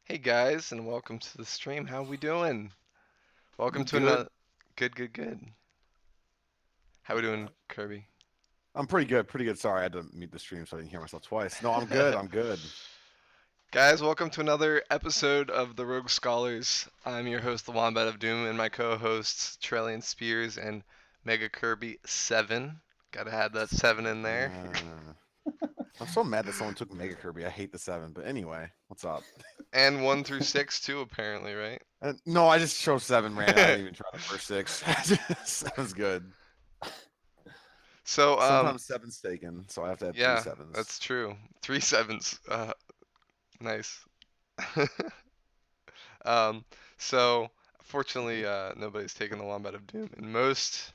Hey guys, and welcome to the stream. How we doing? Welcome to Good. another. Good, good, good. How we doing, Kirby? I'm pretty good. Pretty good. Sorry, I had to mute the stream so I didn't hear myself twice. No, I'm good. I'm good. Guys, welcome to another episode of the Rogue Scholars. I'm your host, the Wombat of Doom, and my co-hosts, Trellian Spears and Mega Kirby 7. Gotta add that 7 in there. Uh, I'm so mad that someone took Mega Kirby. I hate the seven. But anyway, what's up? And 1 through 6 too, apparently, right? No, I just chose seven, man. I didn't even try the first six. Seven's good. so, Sometimes seven's taken, so I have to add three yeah, sevens. that's true. 3 sevens. Nice. Um, so fortunately, nobody's taken the Wombat of Doom in most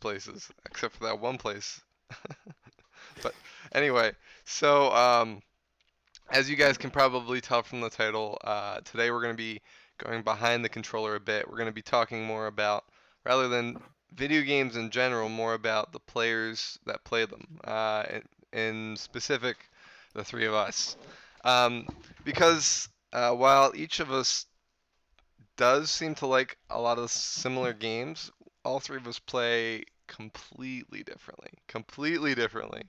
places, except for that one place. But anyway, so as you guys can probably tell from the title, today we're going to be going behind the controller a bit. We're going to be talking more about, rather than video games in general, more about the players that play them. In specific, the three of us. Um, because while each of us does seem to like a lot of similar games. All three of us play completely differently. Completely differently.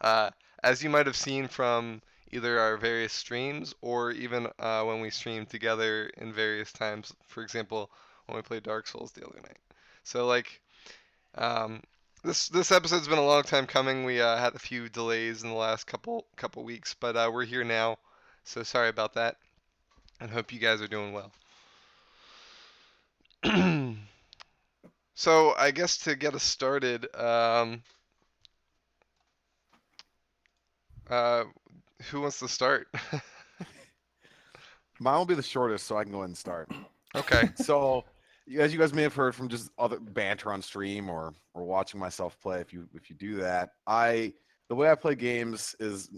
Uh, as you might have seen from either our various streams or even when we streamed together in various times. For example, when we played Dark Souls the other night. So like um, this episode's been a long time coming. We had a few delays in the last couple weeks, but we're here now. So sorry about that, and hope you guys are doing well. So I guess to get us started, uh, who wants to start? Mine will be the shortest, so I can go ahead and start. Okay. So, as you guys may have heard from just other banter on stream or watching myself play, if you do that, the way I play games is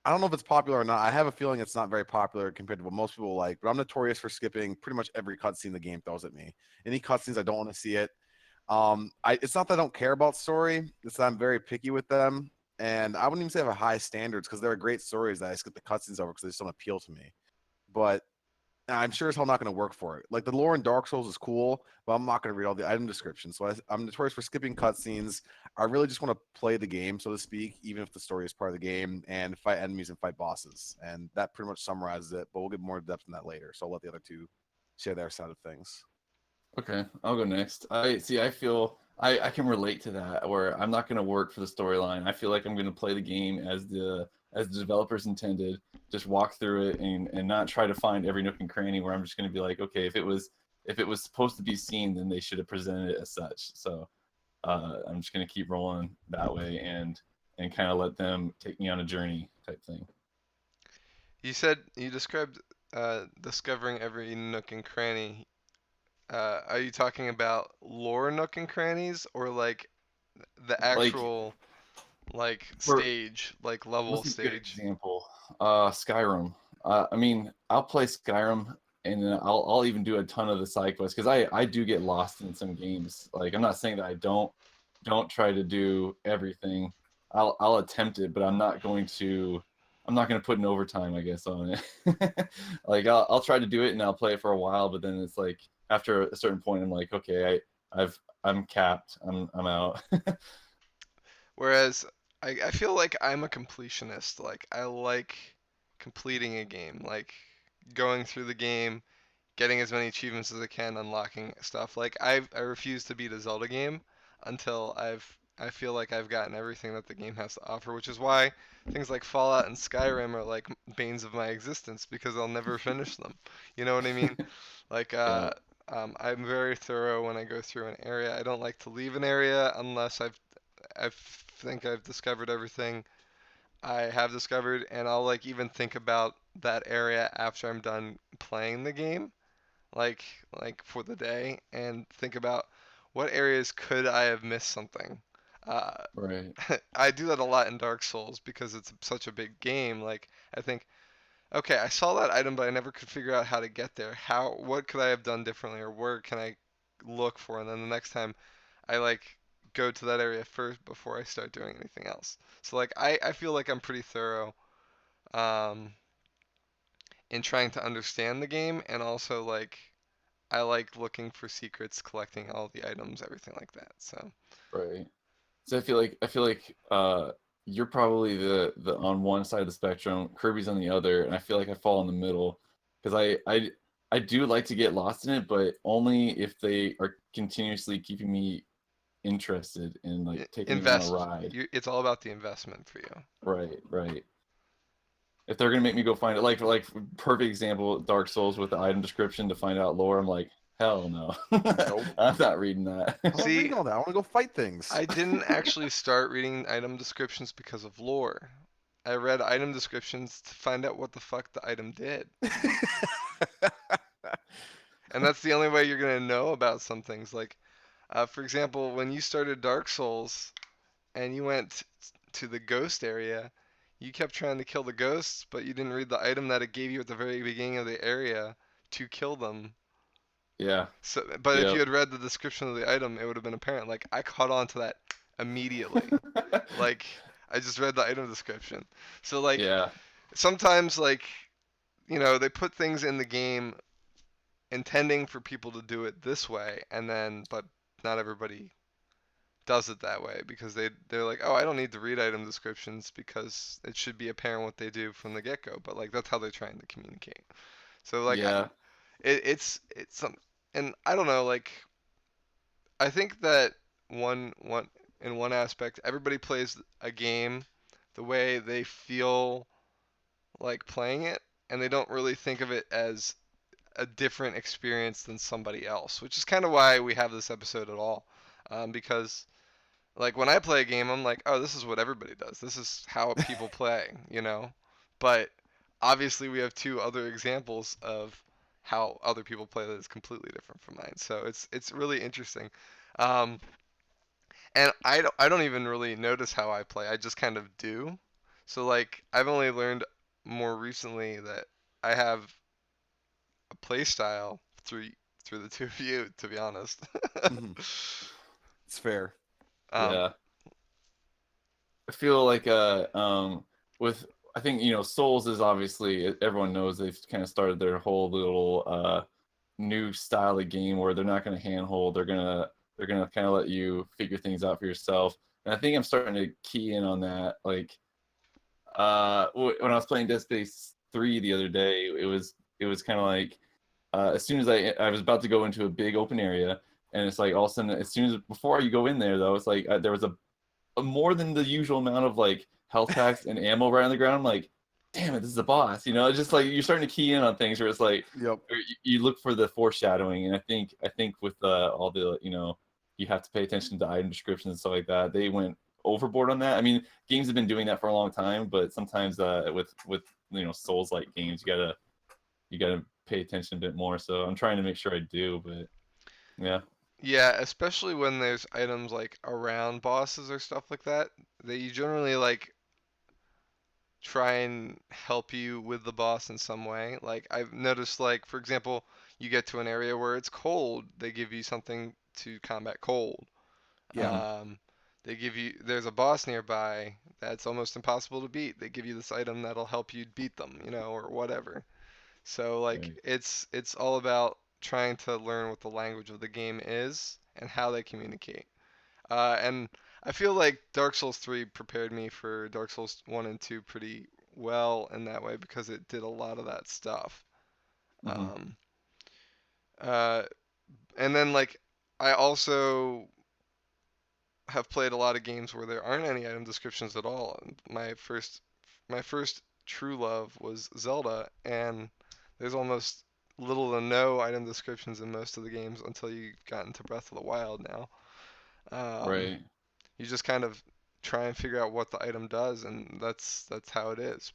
I don't know if it's popular or not. I have a feeling it's not very popular compared to what most people like, but I'm notorious for skipping pretty much every cutscene the game throws at me. Any cutscenes I don't want to see it. It's not that I don't care about story; it's that I'm very picky with them, and I wouldn't even say I have a high standards because there are great stories that I skip the cutscenes over because they just don't appeal to me. But I'm sure as hell not going to work for it. Like the lore in Dark Souls is cool, but I'm not going to read all the item descriptions. So I'm notorious for skipping cutscenes. I really just want to play the game, so to speak, even if the story is part of the game, and fight enemies and fight bosses. And that pretty much summarizes it. But we'll get more depth in that later. So I'll let the other two share their side of things. Okay, I'll go next. I see. I feel I can relate to that. Where I'm not going to work for the storyline. I feel like I'm going to play the game as the developers intended. Just walk through it and not try to find every nook and cranny. Where I'm just going to be like, okay, if it was supposed to be seen, then they should have presented it as such. So I'm just going to keep rolling that way and kind of let them take me on a journey type thing. You said you described discovering every nook and cranny. Are you talking about lore nook and crannies or like the Like actual like for stage, like level what's a good stage? example? Skyrim. I mean, I'll play Skyrim, and then I'll even do a ton of the side quests because I do get lost in some games. Like I'm not saying that I don't try to do everything. I'll attempt it, but I'm not going to put an overtime, I guess, on it. Like I'll try to do it and I'll play it for a while, but then it's like after a certain point, I'm like, okay, I'm capped. I'm out. Whereas I feel like I'm a completionist. Like I like completing a game, like going through the game, getting as many achievements as I can, unlocking stuff. Like I refuse to beat a Zelda game until I feel like I've gotten everything that the game has to offer, which is why things like Fallout and Skyrim are like banes of my existence because I'll never finish them. You know what I mean? Like Yeah. I'm very thorough when I go through an area. I don't like to leave an area unless I think I've discovered everything I have discovered, and I'll like even think about that area after I'm done playing the game like for the day and think about what areas could I have missed something. Uh, Right. I do that a lot in Dark Souls because it's such a big game. Like I think, okay, I saw that item, but I never could figure out how to get there. What could I have done differently, or where can I look for? And then the next time, I like go to that area first before I start doing anything else. So like I feel like I'm pretty thorough. Um, in trying to understand the game, and also like I like looking for secrets, collecting all the items, everything like that. So Right. So I feel like you're probably the on one side of the spectrum, Kirby's on the other, and I feel like I fall in the middle because I do like to get lost in it, but only if they are continuously keeping me interested in like taking me on a invest. ride. It's all about the investment for you. Right, right. If they're gonna make me go find it, like perfect example, Dark Souls with the item description to find out lore, I'm like, hell no, Nope. I'm not reading that. I'm not See, reading all that. I want to go fight things. I didn't actually start reading item descriptions because of lore. I read item descriptions to find out what the fuck the item did. And that's the only way you're gonna know about some things. Like, for example, when you started Dark Souls and you went to the ghost area, you kept trying to kill the ghosts, but you didn't read the item that it gave you at the very beginning of the area to kill them. Yeah, So, but if yeah. you had read the description of the item, it would have been apparent. Like, I caught on to that immediately. Like, I just read the item description. So, like, Yeah, sometimes, like, they put things in the game intending for people to do it this way, and then, but not everybody does it that way because they're like, oh, I don't need to read item descriptions because it should be apparent what they do from the get-go. But like that's how they're trying to communicate. So like yeah. it's some, and I don't know, like I think that one in one aspect everybody plays a game the way they feel like playing it, and they don't really think of it as a different experience than somebody else, which is kind of why we have this episode at all, because like when I play a game, I'm like, oh, this is what everybody does. This is how people play. But obviously, we have two other examples of how other people play that is completely different from mine. So it's really interesting. Um, and I don't even really notice how I play. I just kind of do. So like I've only learned more recently that I have a play style through the two of you, to be honest. Mhm. It's fair. um, Yeah, I feel like with I think Souls is obviously everyone knows they've kind of started their whole little new style of game where they're not going to handhold. They're gonna kind of let you figure things out for yourself. And I think I'm starting to key in on that. Like when I was playing Dead Space 3 the other day, it was kind of like as soon as I was about to go into a big open area, and it's like all of a sudden, as soon as before you go in there though, it's like there was a more than the usual amount of like health packs and ammo right on the ground. I'm like, damn it, this is a boss. It's just like you're starting to key in on things where it's like Yep. you look for the foreshadowing, and I think with all the you have to pay attention to item descriptions and stuff like that. They went overboard on that. I mean, games have been doing that for a long time, but sometimes with Souls like games, you gotta pay attention a bit more. So I'm trying to make sure I do, but yeah, Yeah, especially when there's items like around bosses or stuff like that, that you generally like try and help you with the boss in some way. Like I've noticed like for example, you get to an area where it's cold, they give you something to combat cold. Yeah. Mhm. Um, there's a boss nearby that's almost impossible to beat. They give you this item that'll help you beat them, or whatever. So like Right. it's all about trying to learn what the language of the game is and how they communicate. And I feel like Dark Souls 3 prepared me for Dark Souls 1 and 2 pretty well in that way because it did a lot of that stuff. Hmm. Um, uh, and then like I also have played a lot of games where there aren't any item descriptions at all. And my first true love was Zelda, and there's almost little to no item descriptions in most of the games until you got into Breath of the Wild now. Um, Right. you just kind of try and figure out what the item does, and that's how it is.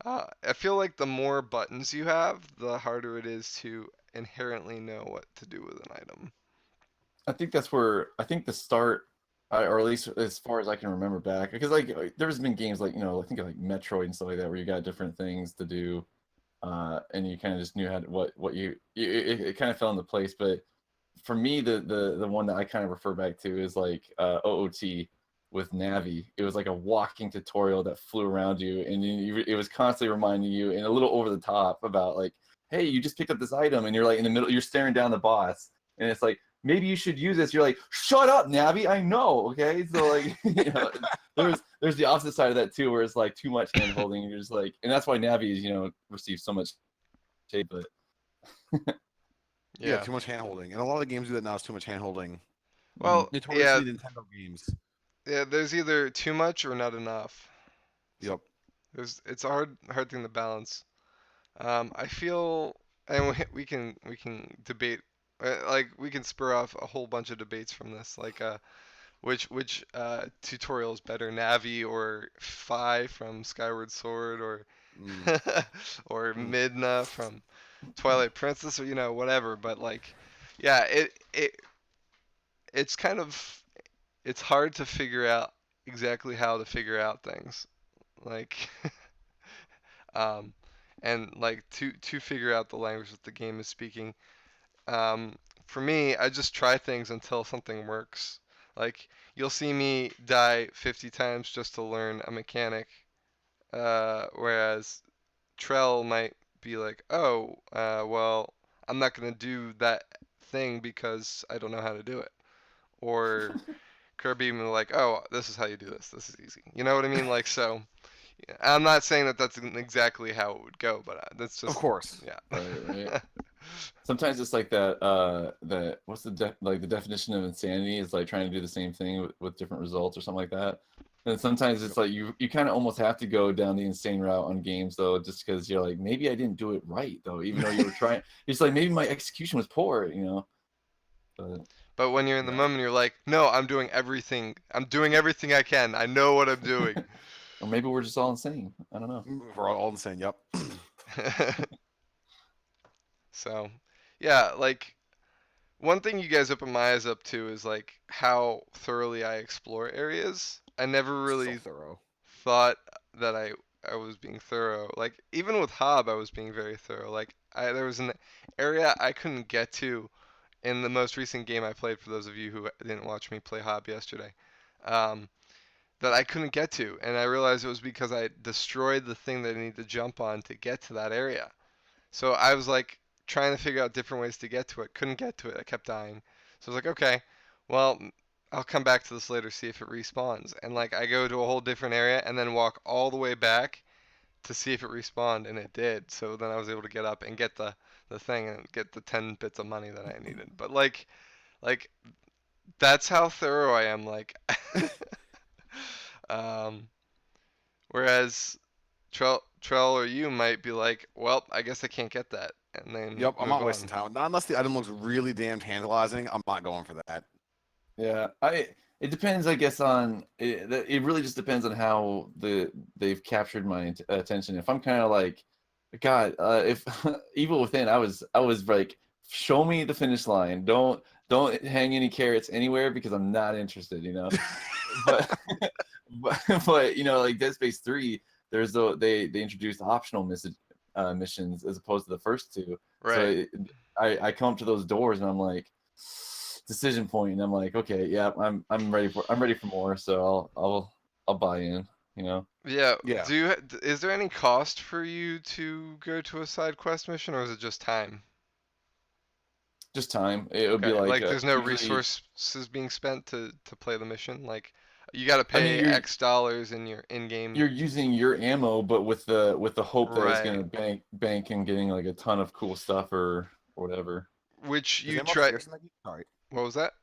I feel like the more buttons you have, the harder it is to inherently know what to do with an item. I think that's where I think the start, or at least as far as I can remember back, because like there's been games like I think of like Metroid and stuff like that where you got different things to do, and you kind of just knew how to, what it kind of fell into place. But for me, the one that I kind of refer back to is like OOT. with Navi. It was like a walking tutorial that flew around you, and it was constantly reminding you, and a little over the top about like, hey, you just picked up this item, and you're like in the middle, you're staring down the boss, and it's like, maybe you should use this. You're like, shut up, Navi, I know, okay? So like, there's the opposite side of that too, where it's like too much hand holding, and you're just like, and that's why Navi is receives so much hate, but Yeah, too much hand holding, and a lot of the games do that now. Is too much hand holding. Well, yeah, Notoriously, Nintendo games. yeah. There's either too much or not enough. Yep. It's a hard thing to balance. I feel, and we can debate, like we can spur off a whole bunch of debates from this, like which tutorial is better, Navi or Fi from Skyward Sword, or or Midna from Twilight Princess, or whatever. But like, yeah, it's kind of it's hard to figure out exactly how to figure out things, like um, and like to figure out the language that the game is speaking. Um, for me, I just try things until something works. Like you'll see me die 50 times just to learn a mechanic, whereas Trell might be like, oh, well, I'm not gonna do that thing because I don't know how to do it. Or Kirby will be like, oh, this is how you do this. This is easy. You know what I mean? Like so. Yeah, I'm not saying that that's exactly how it would go, but that's just Of course. yeah. right. Sometimes it's like that. That what's the definition of insanity is like trying to do the same thing with different results or something like that. And sometimes it's like you kind of almost have to go down the insane route on games though, just because you're like maybe I didn't do it right though, even though you were trying. It's like maybe my execution was poor. But when you're in the Yeah. moment, you're like, no, I'm doing everything. I'm doing everything I can. I know what I'm doing. Or maybe we're just all insane. I don't know. We're all insane. Yep. So, yeah, like one thing you guys open my eyes up to is like how thoroughly I explore areas. I never So really thorough. thought that I was being thorough. Like even with Hob, I was being very thorough. Like there was an area I couldn't get to in the most recent game I played. For those of you who didn't watch me play Hob yesterday, um, that I couldn't get to, and I realized it was because I destroyed the thing that I needed to jump on to get to that area. So I was like trying to figure out different ways to get to it. Couldn't get to it. I kept dying. So I was like, okay, well, I'll come back to this later, see if it respawns. And like I go to a whole different area and then walk all the way back to see if it respawned, and it did. So then I was able to get up and get the thing and get the 10 bits of money that I needed. But like that's how thorough I am. Like, um, whereas Trell or you might be like, well, I guess I can't get that, and then Yep. I'm move not wasting on. time. Not unless the item looks really damn tantalizing. I'm not going for that. Yeah, it depends, I guess, on it. It really just depends on how they've captured my attention. If I'm kind of like, God, if Evil Within, I was like, show me the finish line. Don't hang any carrots anywhere because I'm not interested. But but like Dead Space 3, they introduced optional missions as opposed to the first two. Right. So I come up to those doors and I'm like, decision point, and I'm like, okay, yeah, I'm ready for more, so I'll buy in. Yeah. Yeah. Is there any cost for you to go to a side quest mission, or is it just time? Just time. It would be Okay. like Like there's no usually, resources being spent to play the mission. Like you got to I mean, pay X dollars in your in-game. you're using your ammo, but with the hope that it's Right. gonna bank and getting like a ton of cool stuff or whatever. Which Is you ammo try. scarce in that game? Sorry. What was that?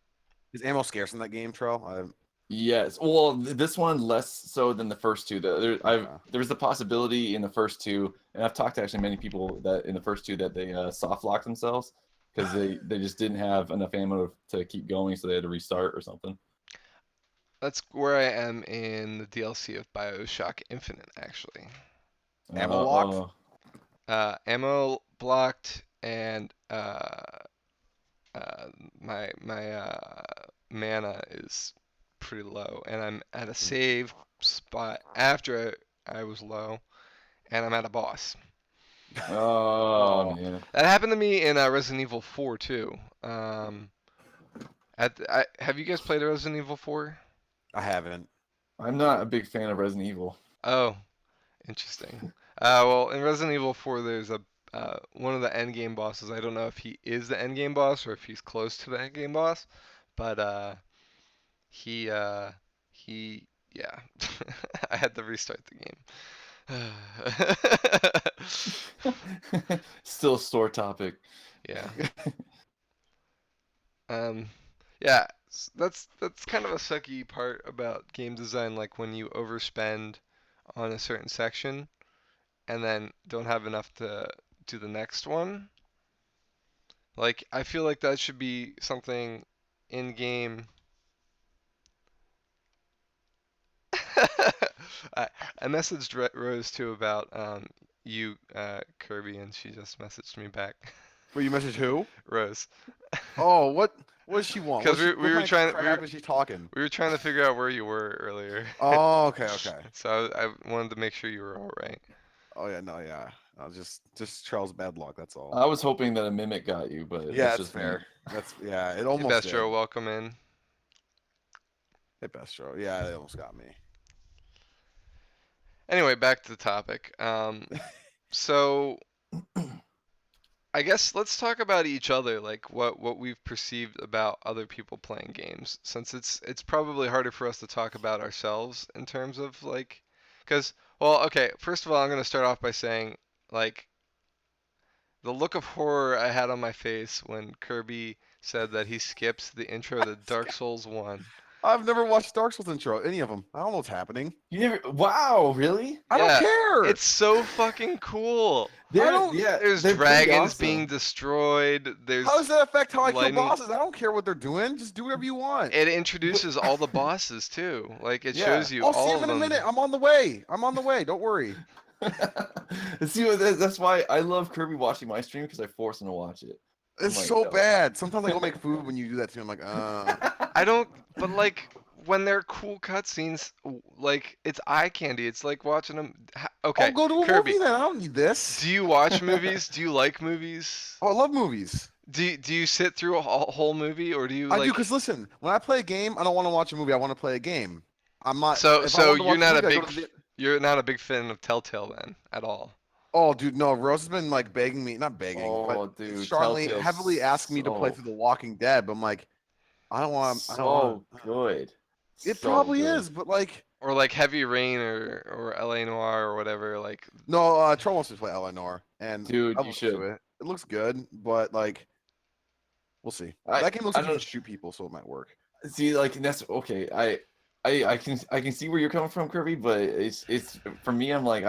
Is ammo scarce in that game, Trell? Yes. Well, this one less so than the first two. Okay. There was the possibility in the first two, and I've talked to actually many people that in the first two that they soft locked themselves because they just didn't have enough ammo to keep going, so they had to restart or something. That's where I am in the DLC of BioShock Infinite, actually. Ammo locked? Ammo blocked, and my mana is pretty low, and I'm at a save spot after I was low, and I'm at a boss. Oh man. That happened to me in Resident Evil 4 too. Have you guys played Resident Evil 4? I haven't. I'm not a big fan of Resident Evil. Oh, interesting. Well, in Resident Evil 4, there's a one of the end game bosses. I don't know if he is the end game boss or if he's close to the end game boss, but he he yeah. I had to restart the game. Still a sore topic. Yeah. Um, yeah, that's kind of a sucky part about game design, like when you overspend on a certain section and then don't have enough to do the next one. Like I feel like that should be something in game. I messaged Rose too about you Kirby, and she just messaged me back. Wait, you message who? Rose, Oh, what does she want? because What kind of crap is she talking? we were trying to figure out where you were earlier. Oh, okay, okay. So I wanted to make sure you were all right. Oh yeah, no, yeah. I was just Charles bad luck. That's all. I was hoping that a mimic got you, but Yeah, that's that's just me. fair. That's yeah. It Hey, almost did. Bestro, welcome in. Hey, Bestro. Yeah, it almost got me. Anyway, back to the topic. So I guess let's talk about each other, like what we've perceived about other people playing games, since it's probably harder for us to talk about ourselves in terms of like, because well, okay, first of all, I'm gonna start off by saying like the look of horror I had on my face when Kirby said that he skips the intro to Dark Souls 1. I've never watched Dark Souls intro, any of them. I don't know what's happening. You never? Wow, really? I Yeah, don't care. It's so fucking cool. don't- yeah, There's they're pretty dragons awesome. being destroyed. There's How does that affect how I kill lightning- bosses? I don't care what they're doing. Just do whatever you want. It introduces all the bosses too. Like it Yeah. shows you I'll see all him of in a them. minute. I'm on the way. I'm on the way. Don't worry. See, that's why I love Kirby watching my stream because I force him to watch it. It's my so God. bad. Sometimes I go make food when you do that to me. I'm like, I don't, but like when they're cool cutscenes, like it's eye candy. It's like watching them. Okay, I'll go to a Kirby, movie then. I don't need this. do you watch movies? Do you like movies? Oh, I love movies. Do you sit through a whole movie or do you I like? do because listen, when I play a game, I don't want to watch a movie. I want to play a game. I'm not. So if I want to you're watch not a movie, I go big to the- you're not a big fan of Telltale then at all. Oh, dude, no. Rose has been like begging me, not begging, Oh, but dude, strongly, Telltale's heavily asking me to play so- through The Walking Dead. But I'm like, I don't want. I don't want. So good. It So probably good. is, but like, Or like Heavy Rain or LA Noir or whatever. Like no. Troll wants to play Eleanor, and Dude, I you looked should. into it. It looks good, but like, we'll see. I- That game looks I like you can don't- shoot people, so it might work. See, like that's okay. I can see where you're coming from, Kirby, but it's for me. I'm like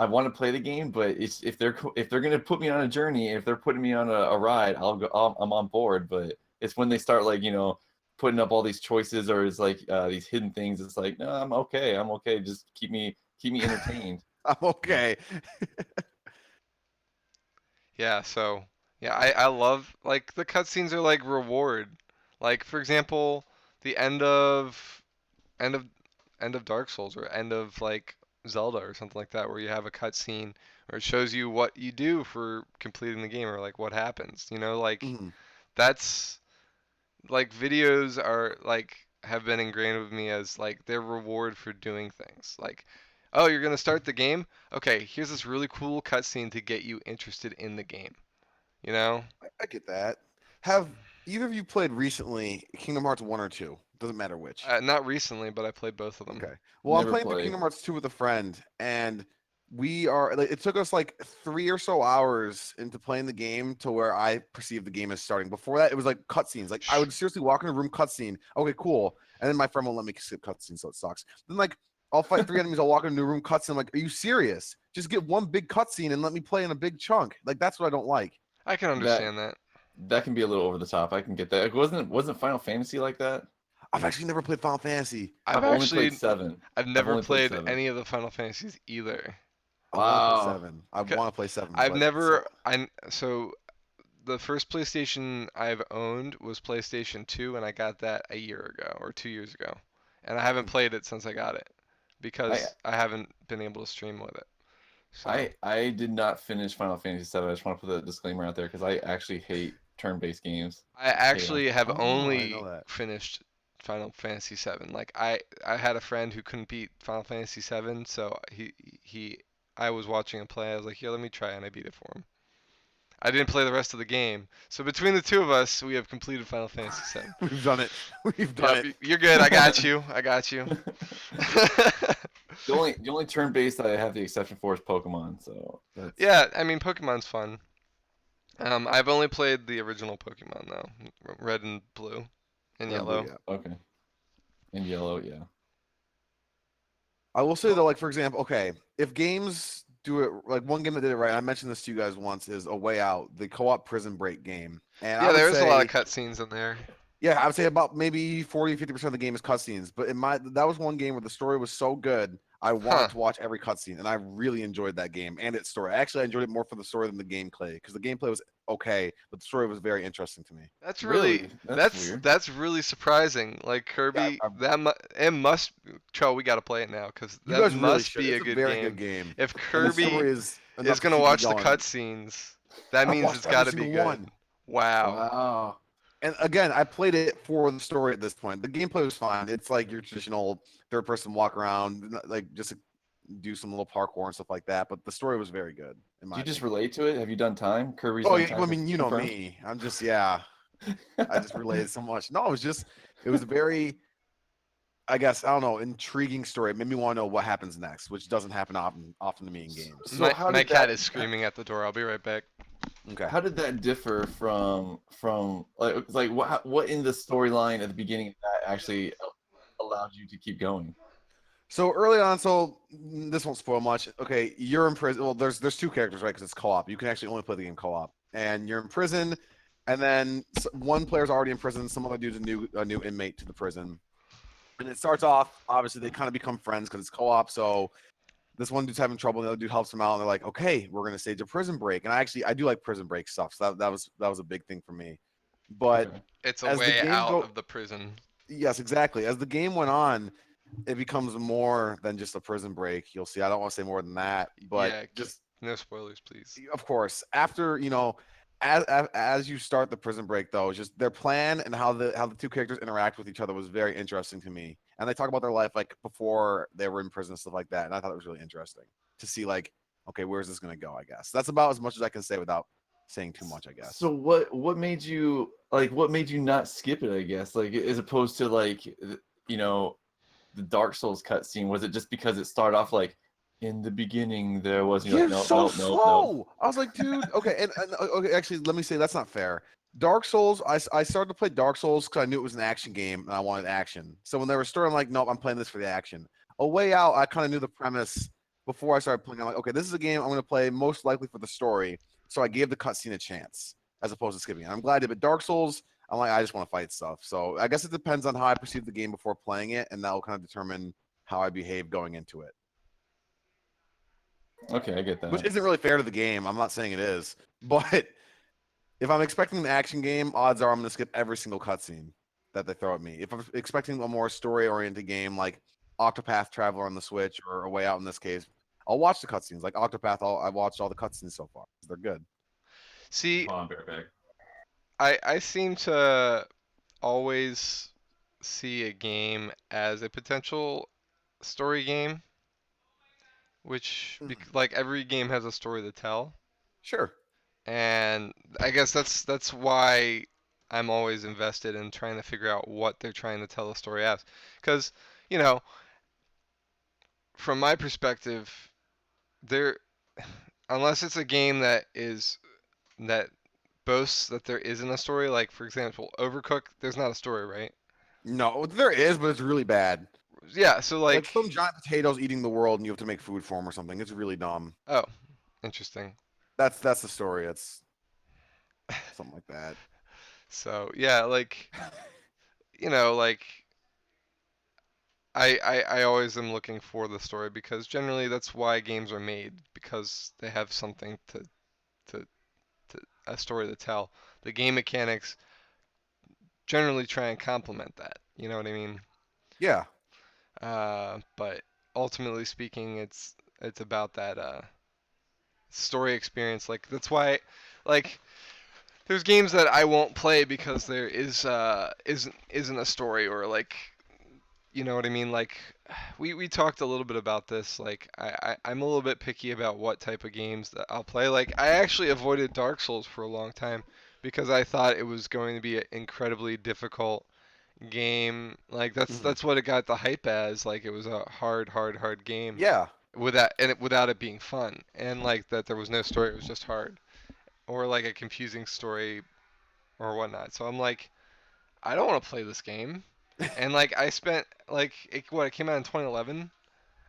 I want to play the game, but it's if they're gonna put me on a journey, if they're putting me on a ride, I'm on board. But it's when they start like putting up all these choices or it's like these hidden things. It's like no, I'm okay. Just keep me entertained. I'm okay. yeah, so yeah, I love like the cutscenes are like reward. Like for example, the end of end of Dark Souls or end of like Zelda or something like that, where you have a cutscene or it shows you what you do for completing the game or like what happens. Like Mhm. that's like videos are like have been ingrained with me as like their reward for doing things. Like, oh, you're gonna start the game? Okay, here's this really cool cutscene to get you interested in the game. You know? I get that. Have either of you played recently Kingdom Hearts 1 or 2? Doesn't matter which. Not recently, but I played both of them. Okay. Well, I'm Never playing through played. Kingdom Hearts 2 with a friend, and we are like it took us like 3 or so hours into playing the game to where I perceived the game as starting. Before that, it was like cutscenes. Like I would seriously walk in a room, cutscene. Okay, cool. And then my friend won't let me skip cutscenes, so it sucks. Then like I'll fight 3 enemies, I'll walk in a new room, cutscene. I'm like, are you serious? Just get one big cutscene and let me play in a big chunk. Like that's what I don't like. I can understand that. That can be a little over the top. I can get that. Wasn't Final Fantasy like that? I've actually never played Final Fantasy. I've only actually played 7. I've never only played played 7. any of the Final Fantasies either. I want to Wow. play 7. I Okay. want to play 7. I've but never so- so the first PlayStation I've owned was PlayStation 2 and I got that a year ago or 2 years ago. And I haven't played it since I got it because I haven't been able to stream with it. So I did not finish Final Fantasy 7. I just want to put the disclaimer out there because I actually hate turn-based games. I actually have Oh, I only know that. finished Final Fantasy 7. Like I had a friend who couldn't beat Final Fantasy 7, so I was watching him play. I was like, "Here, let me try," and I beat it for him. I didn't play the rest of the game. So between the two of us, we have completed Final Fantasy 7. We've done it. We've done Yep, it. you're good. I got you. I got you. The only turn-based I have the exception for is Pokemon. So that's Yeah, I mean Pokemon's fun. I've only played the original Pokemon though, Red and Blue and Red and blue, Yellow. yeah. okay. And yellow, yeah. I will say though, like for example, okay, if games do it like one game that did it right, I mentioned this to you guys once, is A Way Out, the co-op Prison Break game. And I Yeah, would there's a lot of say, cutscenes in there. yeah, I would say about maybe 40-50% of the game is cutscenes. But that was one game where the story was so good, I wanted Huh. to watch every cutscene, and I really enjoyed that game and its story. Actually, I enjoyed it more for the story than the gameplay because the gameplay was okay, but the story was very interesting to me. That's Really? really That's weird. that's really surprising. Like Kirby, it must. Cho, we gotta play it now because You that guys really must should. be a It's a good very game. good game. If And the story Kirby is is enough to gonna keep me watch the going. cutscenes, that I means watched it's every gotta be single good. one. Wow. Wow. And again, I played it for the story at this point. The gameplay was fine. It's like your traditional third person walk around, like just do some little parkour and stuff like that. But the story was very good. In Do my you just opinion. relate to it? Have you done time? Kirby's Oh done yeah, time. I mean, you know confirmed? me. I'm just yeah. I just related so much. No, it was a very, I guess I don't know, intriguing story. It made me want to know what happens next, which doesn't happen often to me in games. So My how my did cat that is screaming at the door. I'll be right back. Okay. how did that differ from like what in the storyline at the beginning of that actually allowed you to keep going? So early on, this won't spoil much. Okay, you're in prison. Well, there's two characters, right? Because it's co-op. You can actually only play the game co-op, and you're in prison, and then one player's already in prison. Some other dude's a new inmate to the prison, and it starts off. Obviously, they kind of become friends because it's co-op. So this one dude's having trouble, and the other dude helps him out, and they're like, okay, we're gonna stage a prison break. And I do like prison break stuff. So that was a big thing for me. But Okay. It's a as the way game out go, of the prison. yes, exactly. As the game went on, it becomes more than just a prison break. You'll see. I don't want to say more than that, but Yeah, just no spoilers, please. of course, after as you start the prison break, though, just their plan and how the two characters interact with each other was very interesting to me. And they talk about their life like before they were in prison and stuff like that. And I thought it was really interesting to see like, okay, where's this gonna go? I guess that's about as much as I can say without saying too much. I guess. So what made you not skip it, I guess? Like as opposed to like you know the Dark Souls cutscene, was it just because it started off like in the beginning there was you're like You're no so no no no. slow. I was like, dude, okay, and okay, actually, let me say that's not fair. Dark Souls, I started to play Dark Souls because I knew it was an action game and I wanted action. So when they were starting, I'm like, nope, I'm playing this for the action. A Way Out, I kind of knew the premise before I started playing. I'm like, okay, this is a game I'm going to play most likely for the story. So I gave the cutscene a chance as opposed to skipping it. I'm glad I did, but Dark Souls, I'm like, I just want to fight stuff. So I guess it depends on how I perceive the game before playing it, and that will kind of determine how I behave going into it. Okay, I get Which that. isn't really fair to the game. I'm not saying it is, but if I'm expecting an action game, odds are I'm going to skip every single cutscene that they throw at me. If I'm expecting a more story-oriented game like Octopath Traveler on the Switch or A Way Out in this case, I'll watch the cutscenes. Like Octopath, I've watched all the cutscenes so far. They're good. See, Hold on, back. I seem to always see a game as a potential story game, which like every game has a story to tell, Sure. and I guess that's why I'm always invested in trying to figure out what they're trying to tell the story as, because you know, from my perspective, there unless it's a game that boasts that there isn't a story, like for example, Overcooked, there's not a story, right? No, there is, but it's really bad. Yeah, so Like like, some giant potatoes eating the world, and you have to make food for them or something. It's really dumb. oh, interesting. That's the story. It's something like that. So yeah, like like I always am looking for the story because generally that's why games are made because they have something to, to a story to tell. The game mechanics generally try and complement that. You know what I mean? Yeah. But ultimately speaking, it's about that story experience. Like that's why, like there's games that I won't play because there isn't a story or like, you know what I mean? Like, we talked a little bit about this. Like, I'm a little bit picky about what type of games that I'll play. Like, I actually avoided Dark Souls for a long time because I thought it was going to be an incredibly difficult game. Like, Mhm. that's what it got the hype as. Like, it was a hard game Yeah. without it being fun, and like that there was no story. It was just hard or like a confusing story or whatnot. So I'm like, I don't want to play this game. And like I spent like it came out in 2011.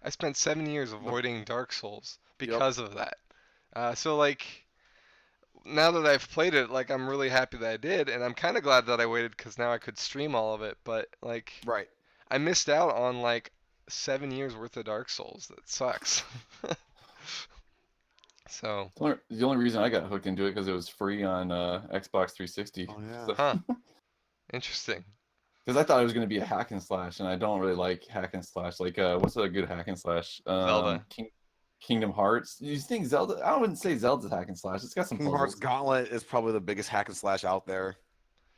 I spent 7 years avoiding Dark Souls Yep. because of that. So like now that I've played it, like I'm really happy that I did, and I'm kind of glad that I waited because now I could stream all of it. But like Right. I missed out on like 7 years worth of Dark Souls. That sucks. So, The only reason I got hooked into it because it was free on Xbox 360. Oh yeah. So, huh? Interesting. because I thought it was going to be a hack and slash, and I don't really like hack and slash. Like, what's a good hack and slash? Zelda. Kingdom Hearts. You think Zelda? I wouldn't say Zelda's hack and slash. It's got some Kingdom Hearts puzzles. Gauntlet is probably the biggest hack and slash out there.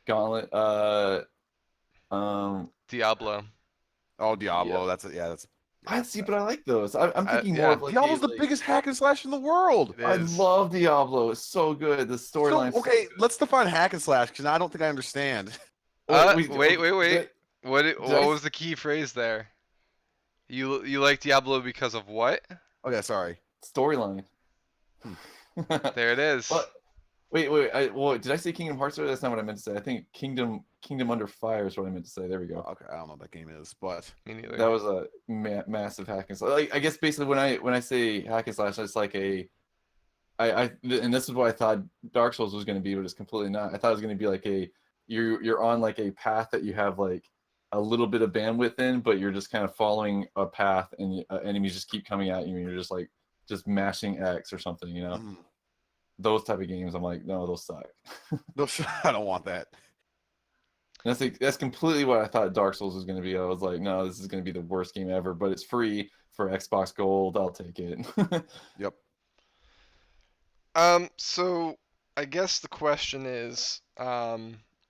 Gauntlet. Um, Diablo. Oh, Diablo. yeah. That's it. Yeah, that's. I see, but I like those. I'm thinking more Yeah. of like Diablo's the like, biggest hack and slash in the world. It I is. love Diablo. It's so good. The So storyline. okay, let's define hack and slash because I don't think I understand. Wait. Did What I- was the key phrase there? You like Diablo because of what? Okay, sorry. storyline. There it is. But wait. Did I say Kingdom Hearts? Or that's not what I meant to say. I think Kingdom Under Fire is what I meant to say. There we go. Okay, I don't know what that game is, but Me neither. That was a massive hack and slash. Like, I guess basically when I say hack and slash, it's like and this is what I thought Dark Souls was going to be, but it's completely not. I thought it was going to be like you're on like a path that you have like a little bit of bandwidth in, but you're just kind of following a path, and enemies just keep coming at you, and you're just like just mashing X or something, you know. mm, Those type of games, I'm like, no, those suck. I don't want that. And that's completely what I thought Dark Souls was going to be. I was like, no, this is going to be the worst game ever, but it's free for Xbox Gold. I'll take it. Yep. So I guess the question is,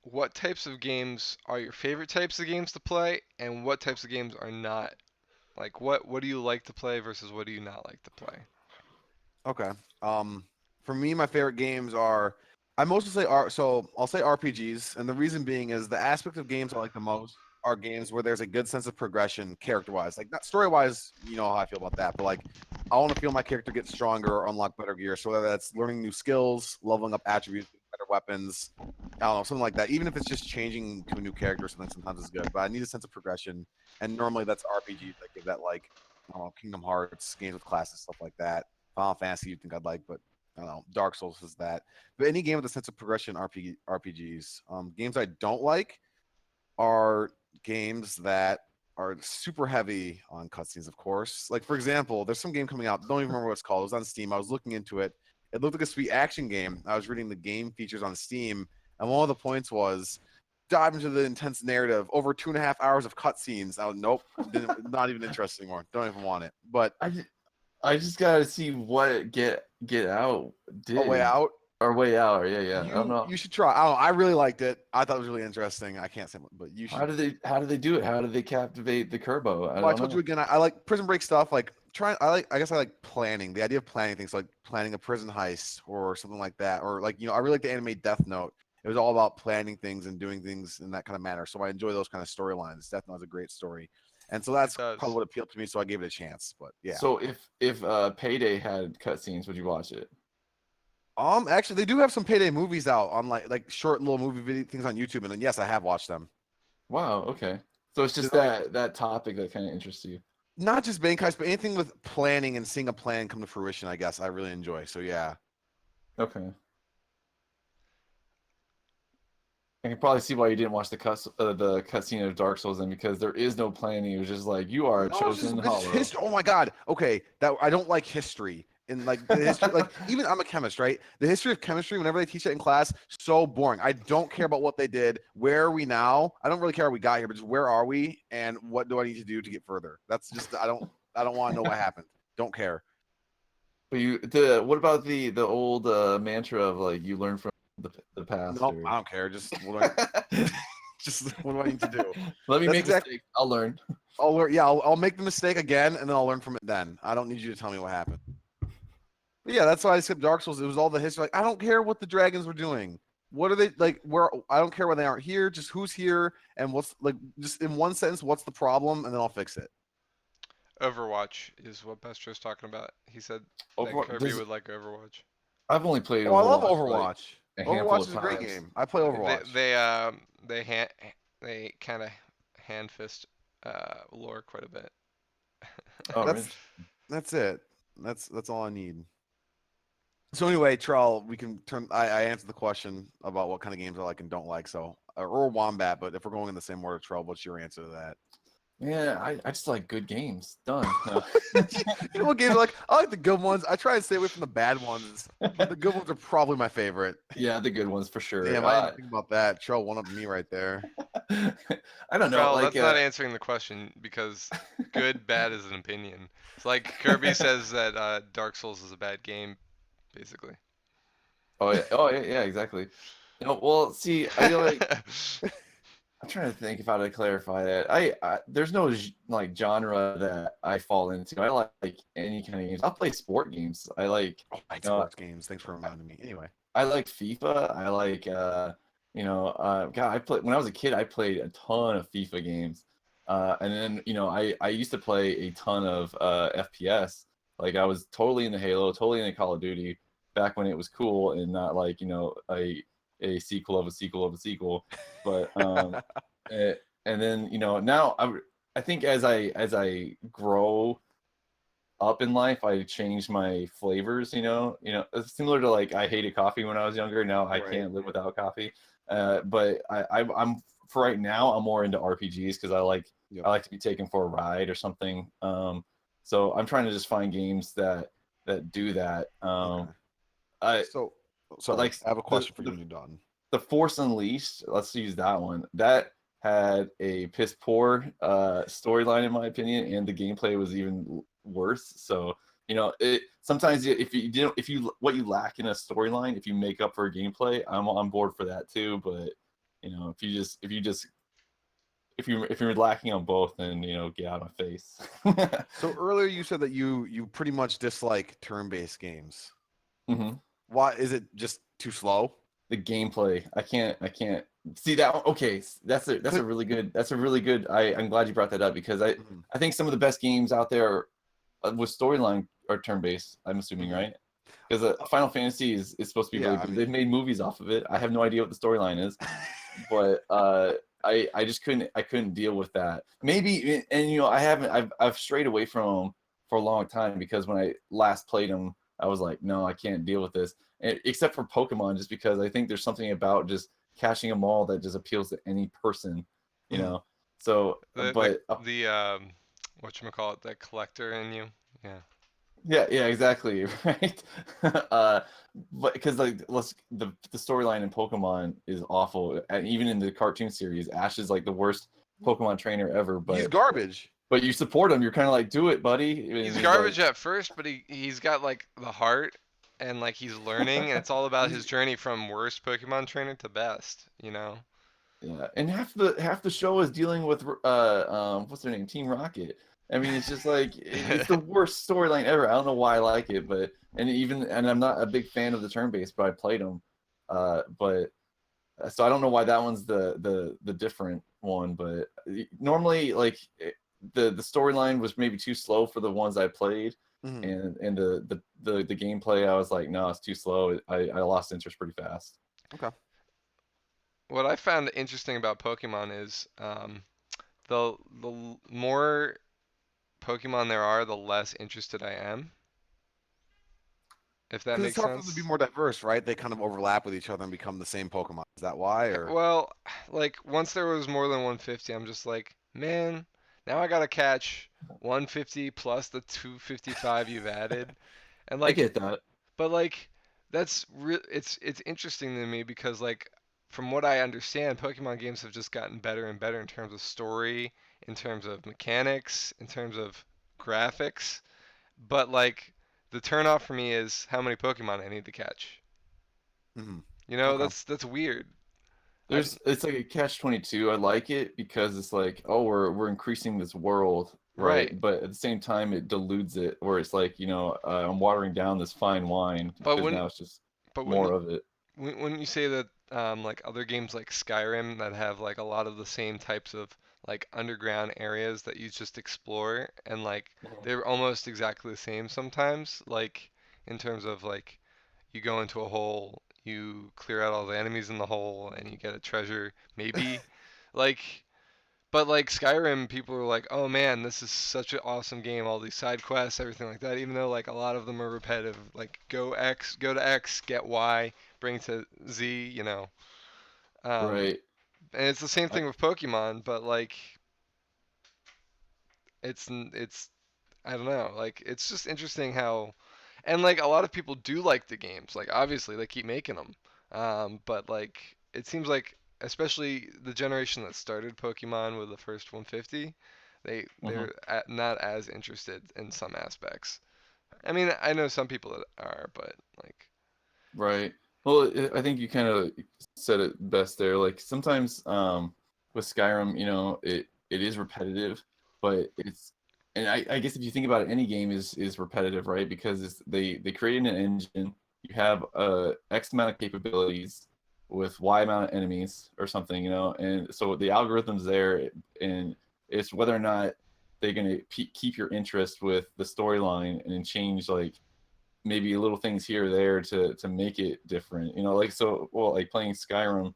what types of games are your favorite types of games to play, and what types of games are not? Like, what do you like to play versus what do you not like to play? Okay. For me, my favorite games are. I mostly say so I'll say RPGs, and the reason being is the aspect of games I like the most are games where there's a good sense of progression character-wise. Like not story-wise, you know how I feel about that, but like I want to feel my character get stronger or unlock better gear. So whether that's learning new skills, leveling up attributes, better weapons, I don't know, something like that. Even if it's just changing to a new character or something, sometimes it's good. But I need a sense of progression, and normally that's RPGs that give that like I don't know, Kingdom Hearts, games with classes, stuff like that. Final Fantasy, you think I'd like, but I don't know. Dark Souls is that. But any game with a sense of progression, RPGs. Games I don't like are games that are super heavy on cutscenes, of course. Like for example, there's some game coming out. Don't even remember what it's called. It was on Steam. I was looking into it. It looked like a sweet action game. I was reading the game features on Steam, and one of the points was dive into the intense narrative. Over 2.5 hours of cutscenes. I was nope, not even interested anymore. Don't even want it. But I just gotta see what Get Out did. A Way Out. Or Way Out. Or yeah. I don't know. You should try. I don't know. I really liked it. I thought it was really interesting. I can't say, but you should. How do they do it? How do they captivate the Kerbo? Well, I told you again. I like Prison Break stuff. Like trying. I guess I like planning. The idea of planning things, like planning a prison heist or something like that, or like I really like the anime Death Note. It was all about planning things and doing things in that kind of manner. So I enjoy those kind of storylines. Death Note is a great story, and so that's does. probably what appealed to me. So I gave it a chance. But yeah. So if Payday had cutscenes, would you watch it? Actually, they do have some Payday movies out on like short little movie video things on YouTube, and then yes, I have watched them. Wow. Okay. So it's just Did I- that topic that kind of interests you. Not just bank heist, but anything with planning and seeing a plan come to fruition. I guess I really enjoy. So yeah. Okay. I can probably see why you didn't watch the cutscene of Dark Souls then, because there is no planning. It was just like you are a No, chosen it's hollow. history. Oh my god. Okay, that I don't like history. And like the history, like even I'm a chemist, right? The history of chemistry, whenever they teach it in class, so boring. I don't care about what they did. Where are we now? I don't really care how we got here, but just where are we and what do I need to do to get further? That's just I don't want to know what happened. Don't care. But what about the old mantra of like you learn from the the past. No, or- I don't care. Just what do I, just what do I need to do? Let me That's make exact- mistakes. I'll learn. I'll learn. Yeah, I'll make the mistake again, and then I'll learn from it. Then I don't need you to tell me what happened. But yeah, that's why I skipped Dark Souls. It was all the history. Like I don't care what the dragons were doing. What are they like? Where I don't care why they aren't here. Just who's here and what's like. Just in one sentence, what's the problem, and then I'll fix it. Overwatch is what Pestro's talking about. He said that Overwatch, Kirby would like Overwatch. I've only played Oh, I love like, Overwatch. a handful Overwatch of is a great times. game. I play Overwatch. They kind of hand fist lore quite a bit. Oh, That's really? that's it. That's all I need. So anyway, Trell, we can turn. I answered the question about what kind of games I like and don't like. So or Wombat, but if we're going in the same order, Trell, what's your answer to that? Yeah, I just like good games. Done. No. You know what games I like? I like the good ones. I try and stay away from the bad ones, but the good ones are probably my favorite. Yeah, the good ones for sure. Damn, I didn't think about that. Trell one up me right there. I don't know. Well, Like, that's not answering the question because good, bad is an opinion. It's like Kirby says that Dark Souls is a bad game, basically. oh yeah, yeah, exactly. No, well, see, I feel like I'm trying to think if how to clarify that. There's no like genre that I fall into. I like any kind of games. I'll play sport games. I like Oh, I like No. sports games. Thanks for reminding me. Anyway, I like FIFA. I like God, I played when I was a kid. I played a ton of FIFA games, and then I used to play a ton of FPS. Like I was totally into Halo, totally into Call of Duty back when it was cool and not like a sequel of a sequel of a sequel. But and then now I think as I grow up in life, I changed my flavors. It's similar to like I hated coffee when I was younger. Now I Right. can't live without coffee. But I'm for right now, I'm more into RPGs because Yep. I like to be taken for a ride or something. So I'm trying to just find games that do that. Okay. I So sorry, like I have a question for the you when you're done. the Force Unleashed. Let's use that one. That had a piss poor storyline in my opinion, and the gameplay was even worse. So it sometimes if you what you lack in a storyline, if you make up for gameplay, I'm on board for that too. But if you're lacking on both, then get out of my face. So earlier you said that you pretty much dislike turn-based games. Mhm. Why is it just too slow? The gameplay, I can't see that one. Okay, that's a really good. I'm glad you brought that up because Mhm. I think some of the best games out there with storyline are turn-based. I'm assuming, Mhm. right? Because Final Fantasy is supposed to be Yeah, really I good. mean- They've made movies off of it. I have no idea what the storyline is, but I just couldn't deal with that. Maybe and I've strayed away from them for a long time because when I last played them, I was like, no, I can't deal with this. Except for Pokemon, just because I think there's something about just catching them all that just appeals to any person, you Mhm. know. So, but The whatchamacallit, that collector in you. Yeah. yeah, exactly, right. But because like the storyline in Pokemon is awful, and even in the cartoon series, Ash is like the worst Pokemon trainer ever. He's But garbage. you support him. You're kind of like, do it, buddy. And He's like, garbage at first, but he's got like the heart and like he's learning and it's all about his journey from worst Pokemon trainer to best, yeah, and half the show is dealing with what's their name, Team Rocket. I mean, it's just like it's the worst storyline ever. I don't know why I like it, and I'm not a big fan of the turn-based, but I played them. But so I don't know why that one's the different one. But normally, like the storyline was maybe too slow for the ones I played, Mhm. and the gameplay I was like, no, it's too slow. I lost interest pretty fast. Okay. What I found interesting about Pokemon is the more Pokemon there are, the less interested I am. If that Because it's makes hard for them to be sense. more diverse, right? They kind of overlap with each other and become the same Pokemon. Is that why? Or Well, like once there was more than 150, I'm just like, man, now I gotta catch 150 plus the 255 you've added, and I like, get that. but like, it's interesting to me because like, from what I understand, Pokemon games have just gotten better and better in terms of story, in terms of mechanics, in terms of graphics, but like, the turnoff for me is how many Pokemon I need to catch. Mhm. You know, Okay. that's weird. I There's it's like a catch-22. I like it because it's like, oh, we're increasing this world, right. right? But at the same time, it dilutes it, where it's like, I'm watering down this fine wine But because now it's just when more of it. when you say that like other games like Skyrim that have like a lot of the same types of like underground areas that you just explore and like Mhm. they're almost exactly the same sometimes, like in terms of like you go into a hole, you clear out all the enemies in the hole and you get a treasure maybe. Like but like Skyrim, people are like, "Oh man, this is such an awesome game! All these side quests, everything like that." Even though like a lot of them are repetitive, like go to X, get Y, bring to Z, you know. Um, Right. and it's the same I, thing with Pokemon, but like it's I don't know, like it's just interesting how, and like a lot of people do like the games. Like obviously they keep making them, but like it seems like especially the generation that started Pokemon with the first 150, mhm. not as interested in some aspects. I mean, I know some people that are, but like Right. Well, I think you kind of said it best there. Like sometimes with Skyrim, it is repetitive, but and I guess if you think about it, any game is repetitive, right? Because they created an engine. You have X amount of capabilities with Y amount of enemies or something, and so the algorithm's there, and it's whether or not they're gonna keep your interest with the storyline and change like maybe little things here or there to make it different. Like so well like playing Skyrim,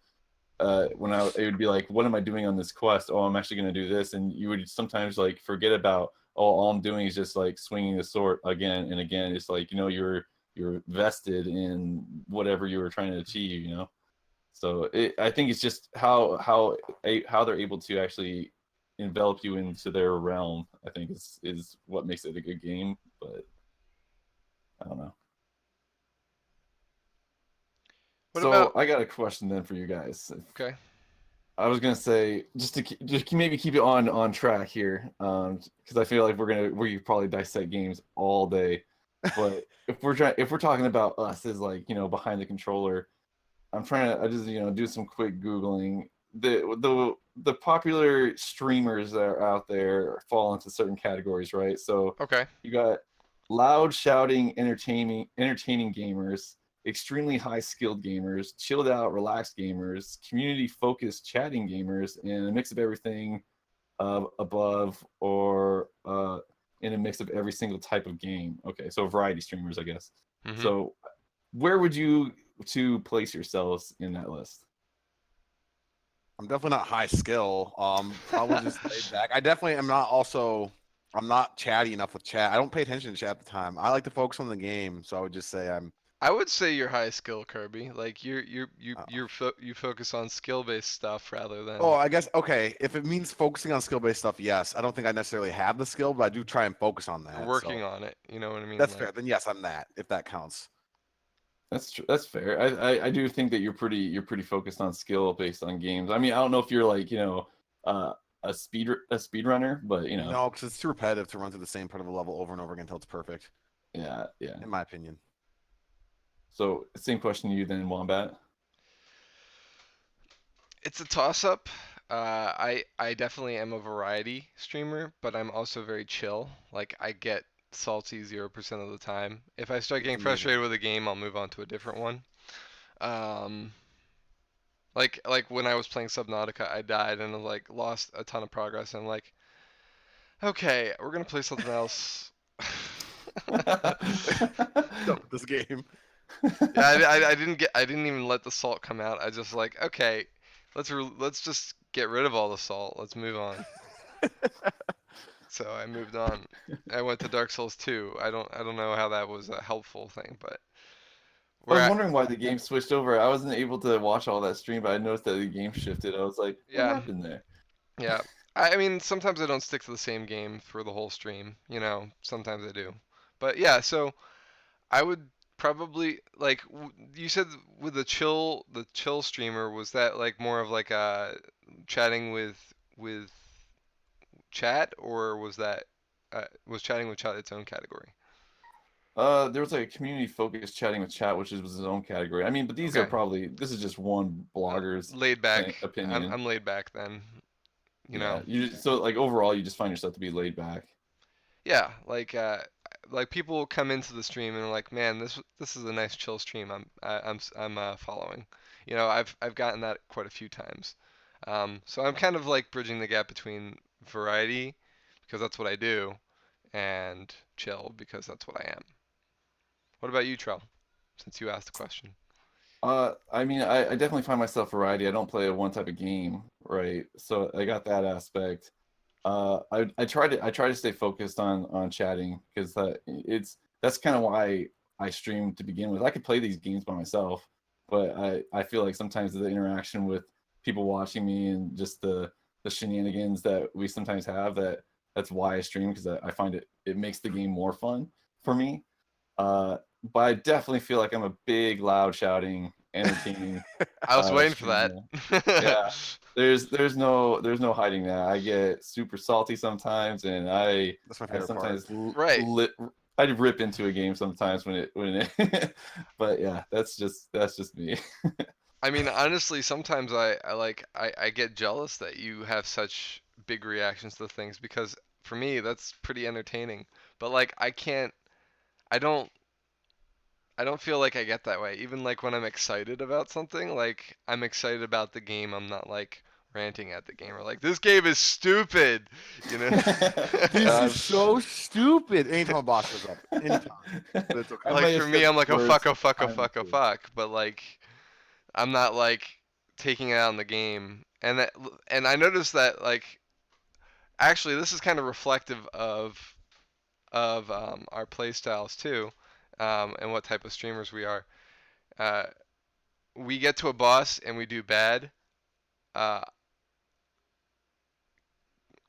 when it would be like, what am I doing on this quest? Oh, I'm actually going to do this, and you would sometimes like forget about, oh, all I'm doing is just like swinging the sword again and again. It's like, you're vested in whatever you were trying to achieve. So I think it's just how they're able to actually envelop you into their realm. I think is what makes it a good game, but I don't know. what So about I got a question then for you guys. okay? I was gonna say just maybe keep it on track here, because I feel like we probably dissect games all day. But if we're talking about us as like behind the controller, I just do some quick googling. The popular streamers that are out there fall into certain categories, right? So Okay. you got loud, shouting, entertaining gamers, extremely high skilled gamers, chilled out, relaxed gamers, community focused chatting gamers, and a mix of everything above or in a mix of every single type of game. Okay, so variety streamers, I guess. Mhm. So where would you to place yourselves in that list? I'm definitely not high skill. Probably just laid back. I definitely am not also. I'm not chatty enough with chat. I don't pay attention to chat at the time. I like to focus on the game, so I would just say I'm. I would say you're high skill, Kirby. Like Uh, you focus on skill based stuff rather oh, than I guess okay. If it means focusing on skill-based stuff, yes. I don't think I necessarily have the skill, but I do try and focus on you're that. working So on it. You know what I mean? that's Like fair. Then yes, I'm that. If that counts. That's true. That's fair. I do think that you're pretty focused on skill based on games. I mean, I don't know if you're like uh, a speed runner, but No, because it's too repetitive to run through the same part of a level over and over again until it's perfect, yeah, yeah. in my opinion. So same question to you then, Wombat. it's a toss up. I definitely am a variety streamer, but I'm also very chill. Like I get salty 0% of the time. If I start It's getting amazing. frustrated with a game, I'll move on to a different one. Um, like when I was playing Subnautica, I died and like lost a ton of progress. And I'm like, okay, we're gonna play something else. Done with this game. Yeah, I didn't even let the salt come out. I just like, okay, let's just get rid of all the salt. Let's move on. So I moved on. I went to Dark Souls 2. I don't know how that was a helpful thing, but I we're was at wondering why the game switched over. I wasn't able to watch all that stream, but I noticed that the game shifted. I was like, what yeah, happened there? yeah. I mean, sometimes I don't stick to the same game for the whole stream, you know. Sometimes I do. But yeah, so I would probably like you said with the chill streamer, was that like more of like chatting with chat, or was that was chatting with chat its own category? There was like a community focused chatting with chat, which was his own category. I mean, but these are Okay. probably this is just one blogger's Laid back. opinion. I'm laid back then. You know. Yeah, so like overall, you just find yourself to be laid back. Yeah, like people will come into the stream and are like, man, this is a nice chill stream. I'm following. You know, I've gotten that quite a few times. So I'm kind of like bridging the gap between variety, because that's what I do, and chill because that's what I am. What about you, Trell? Since you asked the question. I mean, I definitely find myself variety. I don't play one type of game, right? So I got that aspect. I try to stay focused on chatting because that's kind of why I stream to begin with. I could play these games by myself, but I feel like sometimes the interaction with people watching me and just the shenanigans that we sometimes have that's why I stream because I find it makes the game more fun for me. Uh, but I definitely feel like I'm a big, loud, shouting, entertaining I was waiting for streamer. that. Yeah, there's no hiding that. I get super salty sometimes, and That's my I favorite part. sometimes Right. I rip into a game sometimes when it but yeah, that's just me. I mean, honestly, sometimes I get jealous that you have such big reactions to things because for me that's pretty entertaining. But like I don't I don't feel like I get that way. Even like when I'm excited about something, like I'm excited about the game, I'm not like ranting at the game or like this game is stupid, you know? This Uh, is so stupid. Anytime a boss shows up, anytime, but it's okay. I Like might for have me, said I'm like, oh words fuck, oh fuck, oh time or fuck, oh two. fuck, but like I'm not like taking it out on the game. And I noticed that like actually this is kind of reflective of our play styles too, and what type of streamers we are. Uh, we get to a boss and we do bad. Uh,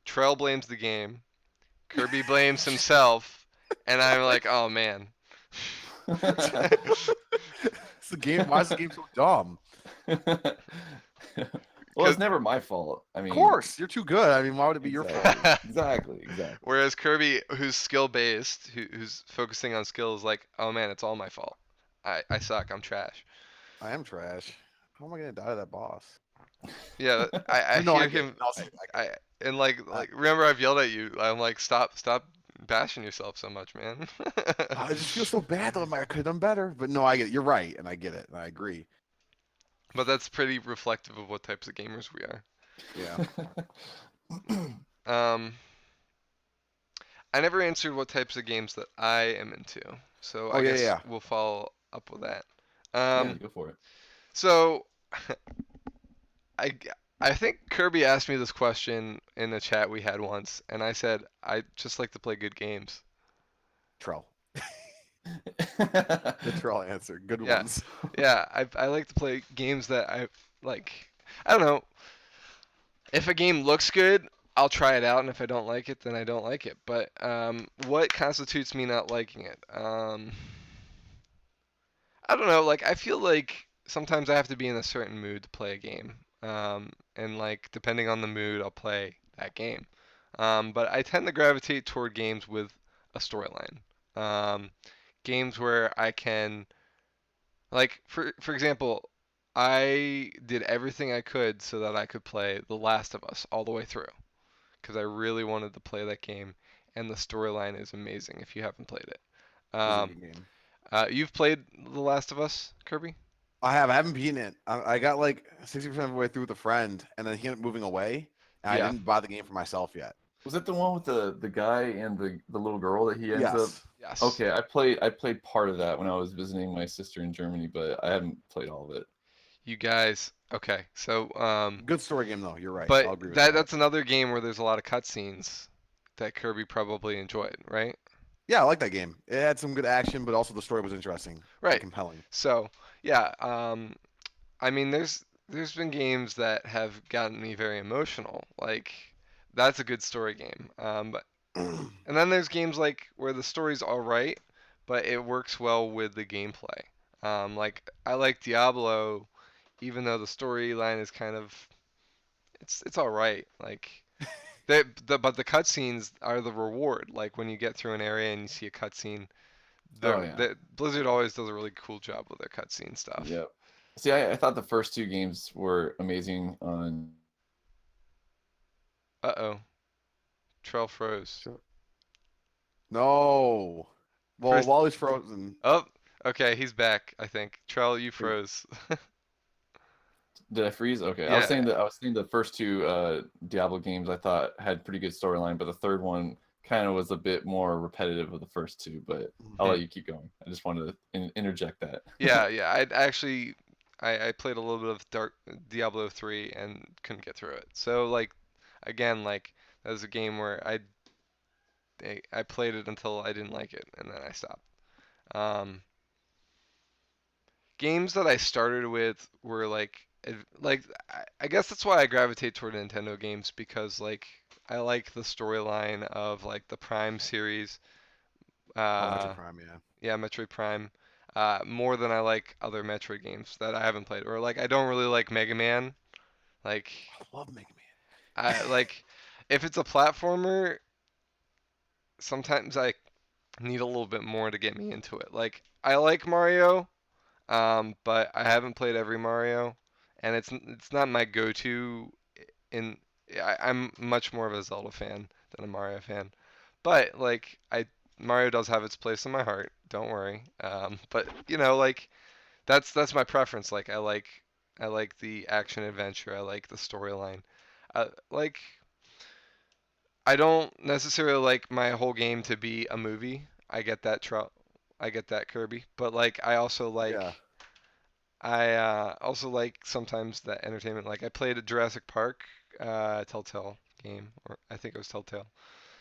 Trail blames the game. Kirby blames himself, and I'm like, oh man. It's the game. Why is the game so dumb? Well, it's 'Cause- never my fault. I Of mean, course, you're too good. I mean, why would it be your fault? exactly. Whereas Kirby, who's skill based, who's focusing on skills, like, oh man, it's all my fault. I suck. I'm trash. I am trash. How am I gonna die to that boss? Yeah, I No, I hear get him. it. No, I get it. And like Uh, remember I've yelled at you. I'm like, stop bashing yourself so much, man. I just feel so bad though. I'm like, I could have done better. But no, I get it. You're right, and I get it, and I agree. But that's pretty reflective of what types of gamers we are. Yeah. Um, I never answered what types of games that I am into, so Oh I yeah, guess yeah. we'll follow up with that. Yeah, Um, go for it. so I I think Kirby asked me this question in the chat we had once, and I said I just like to play good games. Trell. The Trell answer. Good Yeah. ones. Yeah, I like to play games that I like. I don't know. If a game looks good, I'll try it out, and if I don't like it, then I don't like it. But what constitutes me not liking it? I don't know. Like I feel like sometimes I have to be in a certain mood to play a game. And like depending on the mood, I'll play that game. But I tend to gravitate toward games with a storyline. Um, Games where I can like for example, I did everything I could so that I could play The Last of Us all the way through because I really wanted to play that game, and the storyline is amazing if you haven't played it. It is a Um, good game. you've played The Last of Us, Kirby? I have. I haven't beaten it. I got like 60% of the way through with a friend, and then he ended up moving away, and I Yeah. didn't buy the game for myself yet. Was it the one with the guy and the little girl that he ends up? Yes. Yes. Okay, I played part of that when I was visiting my sister in Germany, but I haven't played all of it. You guys. Okay. So Good story game though. You're right. but I'll agree with that that. that's another game where there's a lot of cutscenes that Kirby probably enjoyed, right? Yeah, I like that game. It had some good action, but also the story was interesting, and Right. compelling. So, yeah, I mean there's been games that have gotten me very emotional. Like that's a good story game. But and then there's games like where the story's all right, but it works well with the gameplay. Like I like Diablo, even though the storyline is kind of it's all right. Like but the cutscenes are the reward. Like when you get through an area and you see a cutscene, Oh yeah. Blizzard always does a really cool job with their cutscene stuff. Yep. See, I thought the first two games were amazing on. Uh-oh. Trell froze. Sure. No. Well, First, while he's frozen, oh, okay, he's back, I think. Trell, you froze. Did I freeze? Okay. Yeah. I was saying the first two Diablo games I thought had pretty good storyline, but the third one kind of was a bit more repetitive of the first two. But I'll let you keep going. I just wanted to interject that. Yeah, yeah. I actually I played a little bit of Diablo 3 and couldn't get through it. So like again, like that was a game where I played it until I didn't like it and then I stopped. Um, Games that I started with were I guess that's why I gravitate toward Nintendo games because like I like the storyline of like the Prime series. oh, Metroid Uh, Prime, yeah. yeah, Metroid Prime. More than I like other Metroid games that I haven't played, or like I don't really like Mega Man. Like I love Mega I Man. like if it's a platformer, sometimes I need a little bit more to get me into it. Like I like Mario, but I haven't played every Mario, and it's not my go-to. In I'm much more of a Zelda fan than a Mario fan, but like Mario does have its place in my heart. Don't worry. But you know, like that's my preference. Like I like the action adventure. I like the storyline. Like I don't necessarily like my whole game to be a movie. I get that I get that Kirby, but like Yeah. I also like sometimes that entertainment. Like I played a Jurassic Park Telltale game, or I think it was Telltale,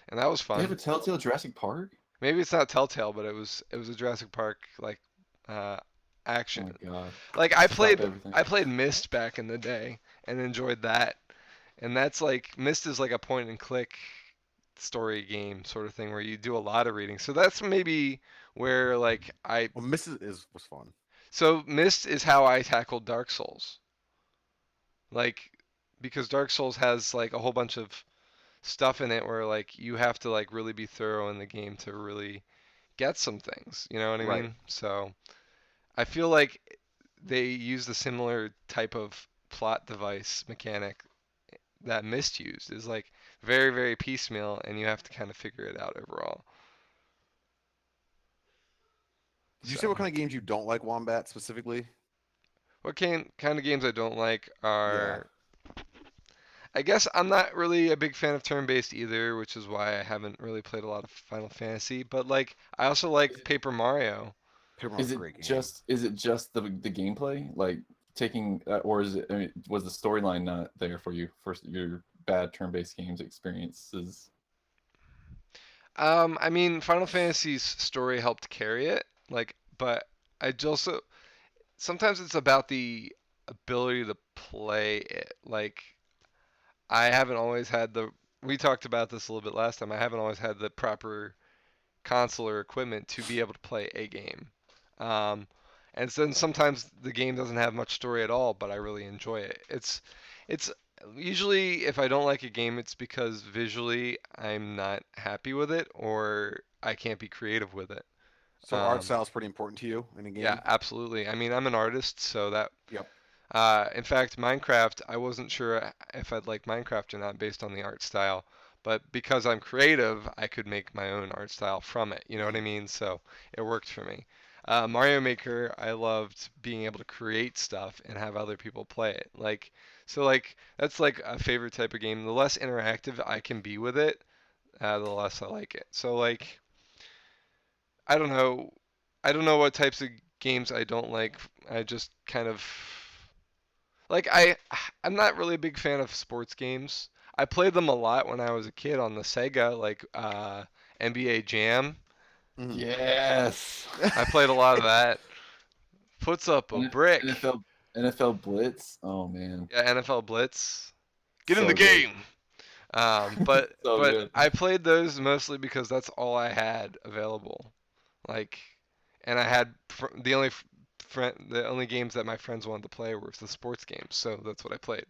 and that was They have a fun. Telltale Jurassic Park. Maybe it's not Telltale, but it was a Jurassic Park like Oh action. my god. Like Stop everything. I played Myst back in the day and enjoyed that. And that's like Myst is like a point and click story game sort of thing where you do a lot of reading. So that's maybe where like I Well, Mrs. is was fun. so Myst is how I tackled Dark Souls. Like because Dark Souls has like a whole bunch of stuff in it where like you have to like really be thorough in the game to really get some things. You know what I Right. mean? So I feel like they use the similar type of plot device mechanic that Myst used is like very, very piecemeal, and you have to kind of figure it out overall. Did you say what So, kind of games you don't like, Wombat, specifically? what kind of games I don't like Yeah. are, I guess I'm not really a big fan of turn-based either, which is why I haven't really played a lot of Final Fantasy. But like, I also like Paper Mario. Paper Mario's a great game. Is it just the gameplay like taking or is it I mean, was the storyline not there for you for your bad turn-based games experiences? I mean, Final Fantasy's story helped carry it, like, but I also sometimes it's about the ability to play it. Like, I haven't always had we talked about this a little bit last time. I haven't always had the proper console or equipment to be able to play a game. Um, and then sometimes the game doesn't have much story at all, but I really enjoy it. It's usually if I don't like a game, it's because visually I'm not happy with it or I can't be creative with it. So art Um, style is pretty important to you in a yeah, game? absolutely. I mean, I'm an artist, so that Yep. in fact, Minecraft, I wasn't sure if I'd like Minecraft or not based on the art style, but because I'm creative, I could make my own art style from it. You know what I Mhm. mean? So it worked for me. Mario Maker, I loved being able to create stuff and have other people play it. Like that's like a favorite type of game. The less interactive I can be with it, the less I like it. So like, I don't know, I don't know what types of games I don't like. I just kind of like I'm not really a big fan of sports games. I played them a lot when I was a kid on the Sega, like NBA Jam. Mhm. Yes. I played a lot of that. Puts up a brick. NFL Blitz. Oh man, Yeah, NFL Blitz. Get in the so good. game. But So good. I played those mostly because that's all I had available. Like, and I had the only games that my friends wanted to play were the sports games, so that's what I played.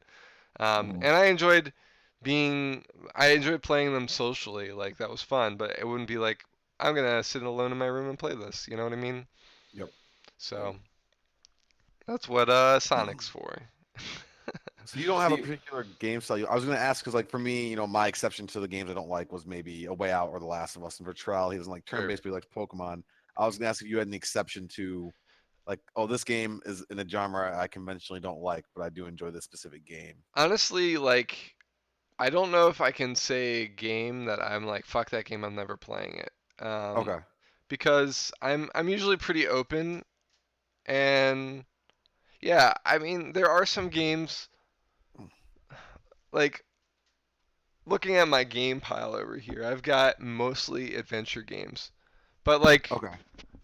Mm. And I enjoyed playing them socially. Like that was fun, but it wouldn't be like I'm gonna sit alone in my room and play this. You know what I mean? Yep. So that's what Sonic's for. So you don't have a See, particular game style. I was going to ask because, like, for me, my exception to the games I don't like was maybe A Way Out or The Last of Us. And for Trell, he doesn't like Sure. turn-based, but he likes Pokemon. I was going to ask if you had an exception to, like, oh, this game is in a genre I conventionally don't like, but I do enjoy this specific game. Honestly, like I don't know if I can say a game that I'm like, fuck that game, I'm never playing it. Okay. Because I'm usually pretty open, and yeah, I mean there are some games like looking at my game pile over here, I've got mostly adventure games. But like Okay.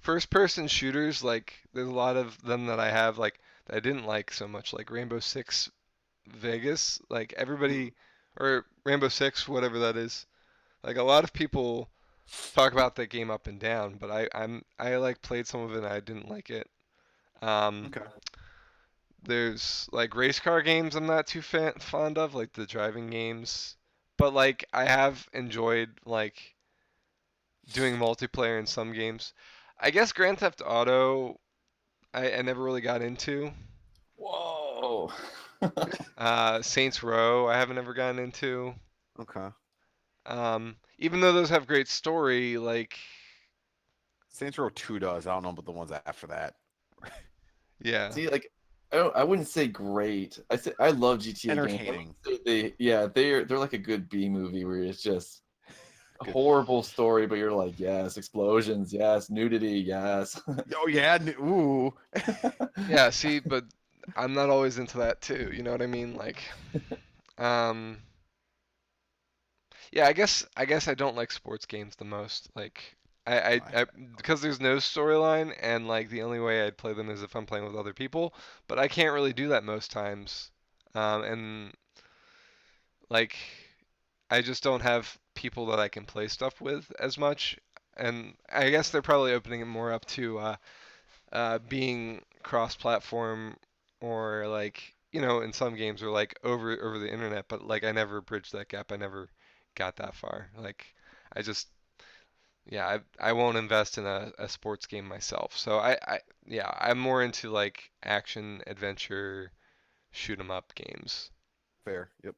first person shooters, like there's a lot of them that I have like that I didn't like so much, like Rainbow Six Vegas, like everybody or Rainbow Six, whatever that is. Like a lot of people talk about that game up and down, but I like played some of it and I didn't like it. Um, Okay. there's like race car games I'm not too fond of, like the driving games. But like I have enjoyed like doing multiplayer in some games. I guess Grand Theft Auto I never really got into. whoa. Saints Row I haven't ever gotten into. Okay. Even though those have great story, like Saints Row 2 does. I don't know about the ones after that. yeah, See, like, I wouldn't say great. I love GTA games. I Entertaining. wouldn't say they're like a good B movie where it's just a Good. horrible story, but you're like, yes, explosions, yes, nudity, yes. Oh yeah. Ooh. yeah. See, but I'm not always into that too. You know what I mean? Like, um, yeah. I guess I don't like sports games the most. Like, I because there's no storyline and like the only way I'd play them is if I'm playing with other people. But I can't really do that most times. And like I just don't have people that I can play stuff with as much. And I guess they're probably opening it more up to being cross-platform or like in some games or like over the internet. But like I never bridged that gap. I never got that far. Like I just yeah I won't invest in a sports game myself. So yeah I'm more into like action adventure shoot 'em up games. Fair. Yep.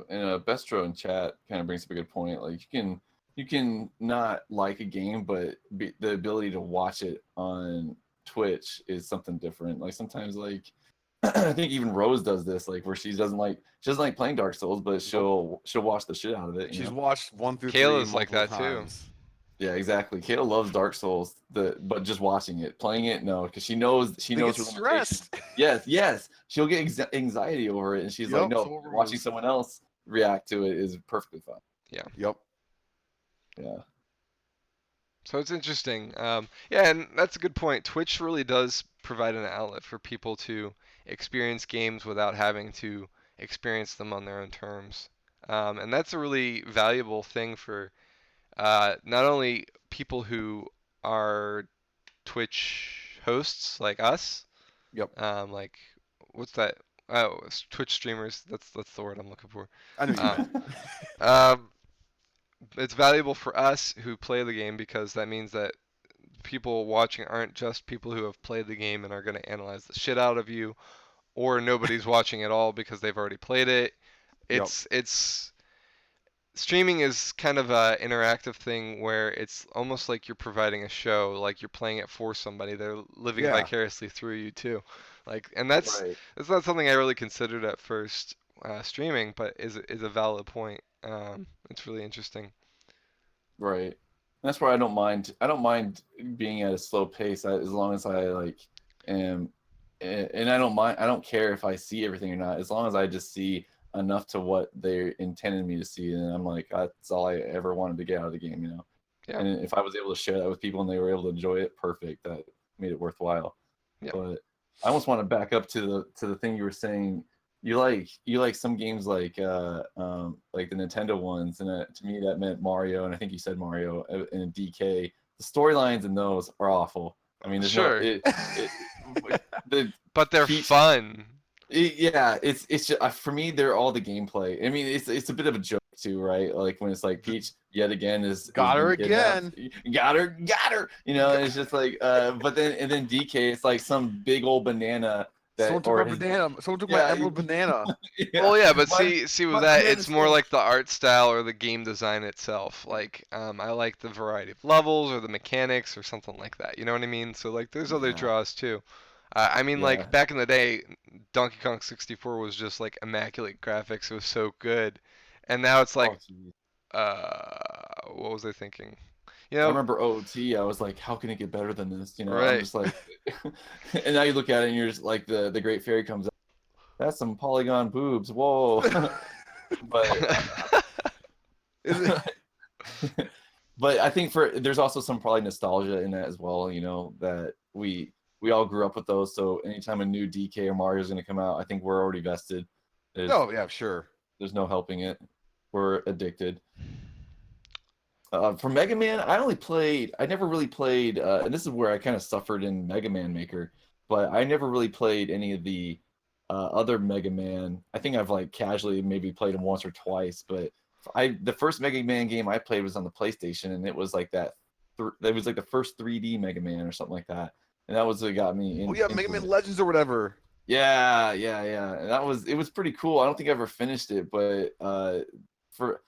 And Bestro in chat kind of brings up a good point. Like you can not like a game, but the ability to watch it on Twitch is something different. Like sometimes, like I think even Rose does this, like where she doesn't like playing Dark Souls, but she'll watch the shit out of it. She's watched 1 through 3 Kayla's like multiple that too. times. Yeah, exactly. Kayla loves Dark Souls, but just watching it, playing it, no, because she knows Get her limitations. stressed. Yes, she'll get anxiety over it, and she's like, Yep. no, So will watching Rose. someone else react to it is perfectly fine. Yep. Yeah, So it's interesting. Yeah, and that's a good point. Twitch really does provide an outlet for people to experience games without having to experience them on their own terms. And that's a really valuable thing for not only people who are Twitch hosts like us, Yep. like what's that? Oh, Twitch streamers. That's the word I'm looking for. I knew you Um, meant. um, it's valuable for us who play the game because that means that people watching aren't just people who have played the game and are going to analyze the shit out of you, or nobody's watching at all because they've already played it. Yep. It's streaming is kind of a interactive thing where it's almost like you're providing a show, like you're playing it for somebody. They're living Yeah. vicariously through you too. Like, and that's right. not something I really considered at first streaming, but is a valid point. It's really interesting. Right. That's where I don't mind. I don't mind being at a slow pace as long as I like am, and I don't mind. I don't care if I see everything or not, as long as I just see enough to what they intended me to see, and I'm like, that's all I ever wanted to get out of the game. Yeah. And if I was able to share that with people and they were able to enjoy it, perfect. That made it worthwhile. Yeah. But I almost want to back up to the thing you were saying. You like some games like the Nintendo ones, and to me that meant Mario, and I think you said Mario and DK. The storylines in those are awful. I mean, there's Sure. But they're fun. Yeah, it's just for me they're all the gameplay. I mean, it's a bit of a joke. to, right? Like when it's like Peach yet again is Got her been kidnapped. again. Got her. You know, it's just like but then DK, it's like some big old banana that Someone took or my his banana. Someone took my yeah, emerald banana. yeah. Well, yeah, but My see with my that, banana's it's more so like the art style or the game design itself. Like, I like the variety of levels or the mechanics or something like that. You know what I mean? So like, there's other yeah, draws too. I mean, like yeah. back in the day, Donkey Kong 64 was just like immaculate graphics. It was so good, and now it's like, Oh, geez. what was I thinking? You I know, remember OT. I was like, how can it get better than this? You know, I'm right? just like, and now you look at it and you're just like, the Great Fairy comes up. That's some polygon boobs. Whoa. But Is it? but I think there's also some probably nostalgia in that as well. You know that we all grew up with those. So anytime a new DK or Mario is going to come out, I think we're already vested. There's No, yeah, sure. there's no helping it. We're addicted. For Mega Man, I never really played, and this is where I kind of suffered in Mega Man Maker, but I never really played any of the other Mega Man. I think I've like casually maybe played them once or twice, but the first Mega Man game I played was on the PlayStation, and it was like that was like the first 3D Mega Man or something like that, and that was what got me Oh yeah, Mega into Man it. Legends or whatever. Yeah. And it was pretty cool. I don't think I ever finished it, but for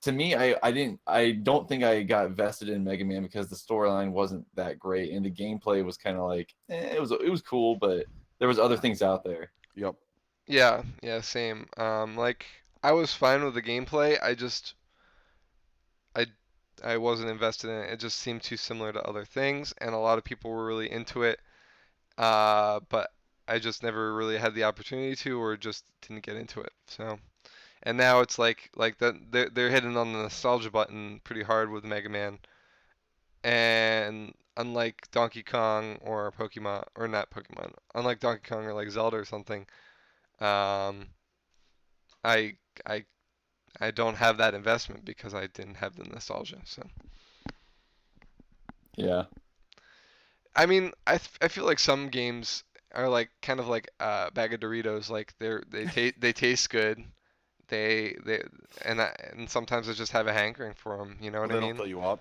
to me, I don't think I got vested in Mega Man because the storyline wasn't that great and the gameplay was kind of like it was cool, but there was other things out there. Yep. Yeah, yeah, same. Like I was fine with the gameplay. I I wasn't invested in it. It just seemed too similar to other things, and a lot of people were really into it. But I just never really had the opportunity to, or just didn't get into it. So, and now it's like that they're hitting on the nostalgia button pretty hard with Mega Man, and unlike Donkey Kong or Pokemon, or not Pokemon, unlike Donkey Kong or like Zelda or something, um, I I I don't have that investment because I didn't have the nostalgia. So. Yeah. I mean, I feel like some games are like kind of like a bag of Doritos. Like they taste good. They and sometimes I just have a hankering for them. You know Well, what I they don't mean? fill you up.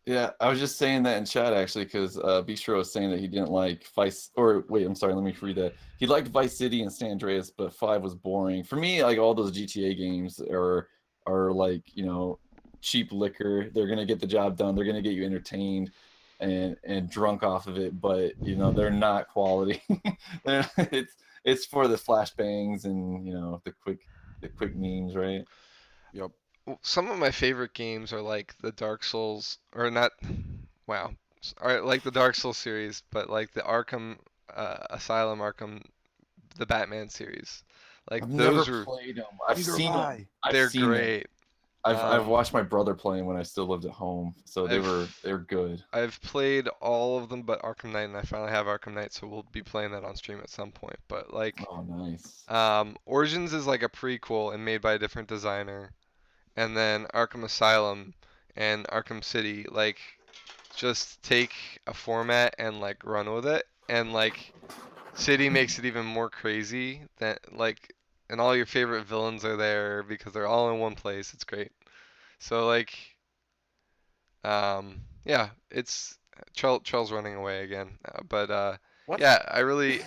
Yeah, I was just saying that in chat actually because Bistro was saying that he didn't like Vice. Or wait, I'm sorry, let me read that. He liked Vice City and San Andreas, but 5 was boring. For me, like all those GTA games are like cheap liquor. They're gonna get the job done. They're gonna get you entertained and drunk off of it, but they're not quality. It's for the flashbangs and the quick memes, right? Yep. Some of my favorite games are like the Dark Souls, or not. Wow. Are like the Dark Souls series, but like the Arkham Asylum, Arkham, the Batman series. Like I've never those are played them. Neither have I. I've they're seen them. great. I've Um, watched my brother playing when I still lived at home, so I've they're good. I've played all of them but Arkham Knight, and I finally have Arkham Knight, so we'll be playing that on stream at some point. But like, Oh, nice. Origins is like a prequel and made by a different designer, and then Arkham Asylum and Arkham City like just take a format and like run with it, and like City makes it even more crazy than like, and all your favorite villains are there because they're all in one place. It's great. So like, yeah, it's Charles running away again, but What? yeah, I really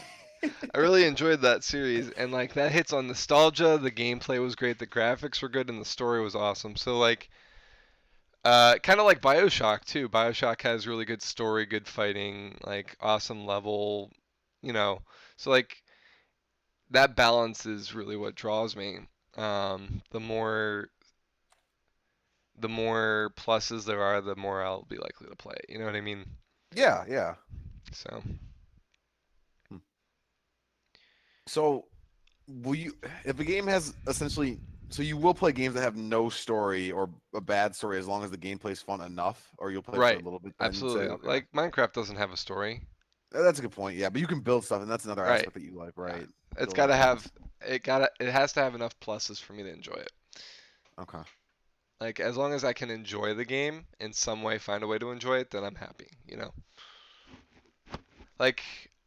enjoyed that series, and like that hits on nostalgia. The gameplay was great, the graphics were good, and the story was awesome. So like, kind of like BioShock too. BioShock has really good story, good fighting, like awesome level, you know. So like that balance is really what draws me. The more pluses there are, the more I'll be likely to play it. You know what I mean? Yeah, yeah. So. Hmm. So, will you, if a game has essentially, so you will play games that have no story or a bad story as long as the gameplay is fun enough, or you'll play for a Right. little bit, then you'd say, Absolutely. okay. Like Minecraft doesn't have a story. That's a good point. Yeah, but you can build stuff, and that's another Right. aspect that you like, Yeah. right? It's Building gotta things. have it has to have enough pluses for me to enjoy it. Okay. Like as long as I can enjoy the game in some way, find a way to enjoy it, then I'm happy, you know? Like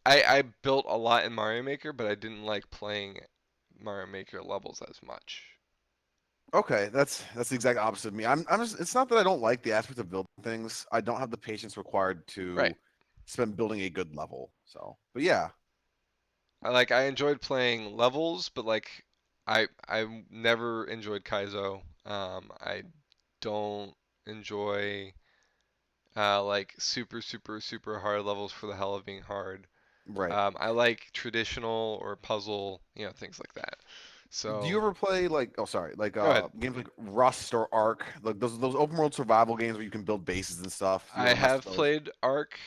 I built a lot in Mario Maker, but I didn't like playing Mario Maker levels as much. Okay, that's the exact opposite of me. I'm just, it's not that I don't like the aspect of building things. I don't have the patience required Right. to spend building a good level. So, but yeah, I enjoyed playing levels, but like I never enjoyed Kaizo. I don't enjoy like super hard levels for the hell of being hard. right. I like traditional or puzzle, things like that. Do you So ever play like, oh sorry, like go ahead. games like Rust or Ark, like those open world survival games where you can build bases and stuff? You I ever mess have with those? played Ark.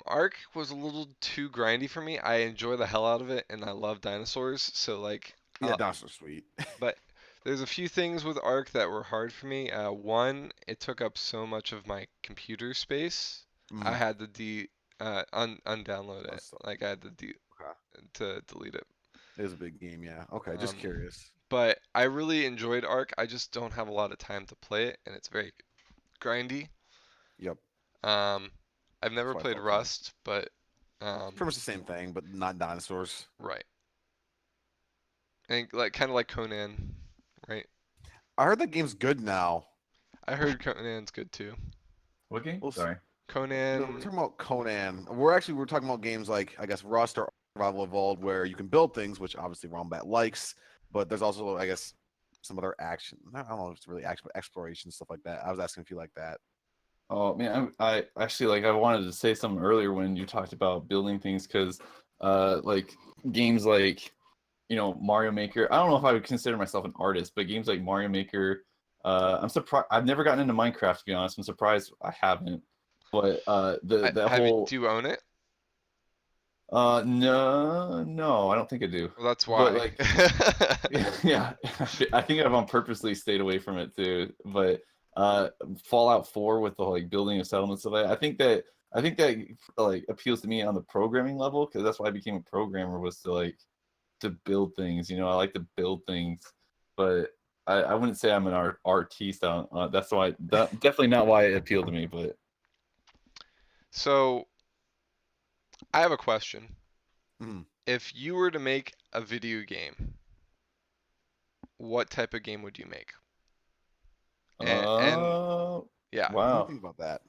Ark was a little too grindy for me. I enjoy the hell out of it, and I love dinosaurs. So like, Yeah, Dinosaur Sweet. but there's a few things with Ark that were hard for me. One, it took up so much of my computer space. I Mm, had to undownload it. that's, Like I had okay. to delete it. It is a big game, yeah. Okay, just Um, curious. but I really enjoyed Ark. I just don't have a lot of time to play it, and it's very grindy. Yep, Um, I've that's never what I played thought too. Rust, but It's pretty much the same thing, but not dinosaurs. right, and like kind of like Conan, right? I heard that game's good now. I heard Conan's good too. What game? We'll Sorry. No, we're Conan, talking about Conan. We're talking about games like I guess Rust or Survival Evolved, where you can build things, which obviously Wombat likes. But there's also I guess some other action. I don't know if it's really action, but exploration stuff like that. I was asking if you like that. Oh man, I actually like I wanted to say something earlier when you talked about building things because like games like Mario Maker. I don't know if I would consider myself an artist, but games like Mario Maker, I'm surprised I've never gotten into Minecraft to be honest. I'm surprised I haven't. But the that do whole you own it? no, I don't think I do. Well, that's But why. like yeah, I think I've on purposely stayed away from it too. But uh, Fallout 4 with the like building of settlements of it, I think that like appeals to me on the programming level because that's why I became a programmer was to like to build things. I like to build things, but I wouldn't say I'm an artiste. That's why definitely not why it appealed to me. But So I have a question. Mm. If you were to make a video game, what type of game would you make? And uh, yeah, Let me wow. think about that.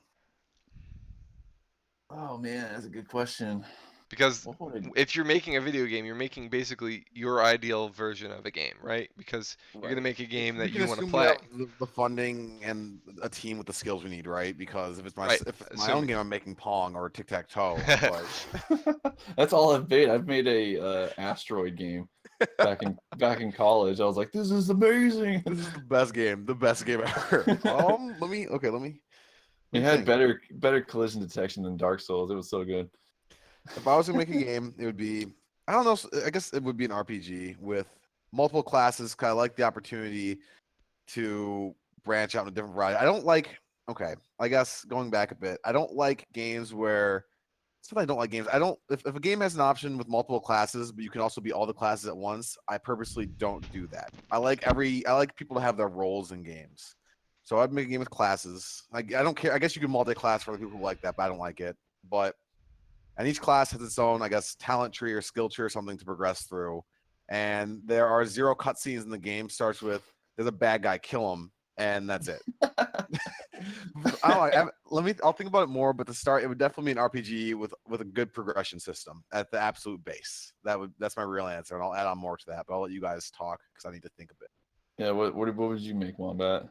Oh man, that's a good question. because What would if you're making a video game, you're making basically your ideal version of a game, right? Because you're gonna right. make a game We that can you want to assume we have play, the funding and a team with the skills we need, right? Because right? if it's my own Assuming. game, I'm making Pong or Tic Tac Toe. But That's all I've made. I've made a asteroid game back in college. I was like, this is amazing. this is the best game ever. Let It me had think. better collision detection than Dark Souls. It was so good. If I was gonna make a game, it would be I don't know. I guess it would be an RPG with multiple classes. Cause I like the opportunity to branch out in a different variety. I don't like. Okay, I guess going back a bit, I don't like games where. It's not that I don't like games. I don't. If a game has an option with multiple classes, but you can also be all the classes at once, I purposely don't do that. I like people to have their roles in games. So I'd make a game with classes. I don't care. I guess you can multi-class for the people who like that, but I don't like it. But and each class has its own, I guess, talent tree or skill tree or something to progress through. And there are zero cutscenes in the game. Starts with there's a bad guy, kill him, and that's it. I don't know. I'll think about it more. But to start, it would definitely be an RPG with a good progression system at the absolute base. That's my real answer, and I'll add on more to that. But I'll let you guys talk because I need to think a bit. Yeah, what would you make, Wombat?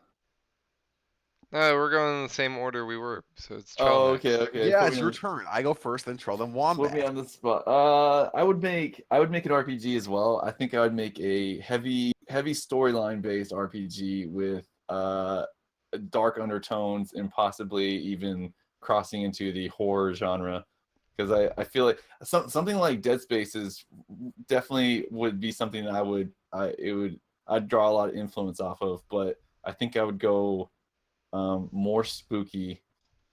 No, we're going in the same order we were, so it's Trail Oh, okay, next. okay. Yeah, it's your turn. I go first, then Troll, then Put me Wombat. on the spot. I would make an RPG as well. I think I would make a heavy storyline based RPG with dark undertones and possibly even crossing into the horror genre. Because I feel like something like Dead Space is definitely would be something that I'd draw a lot of influence off of, but I think I would go more spooky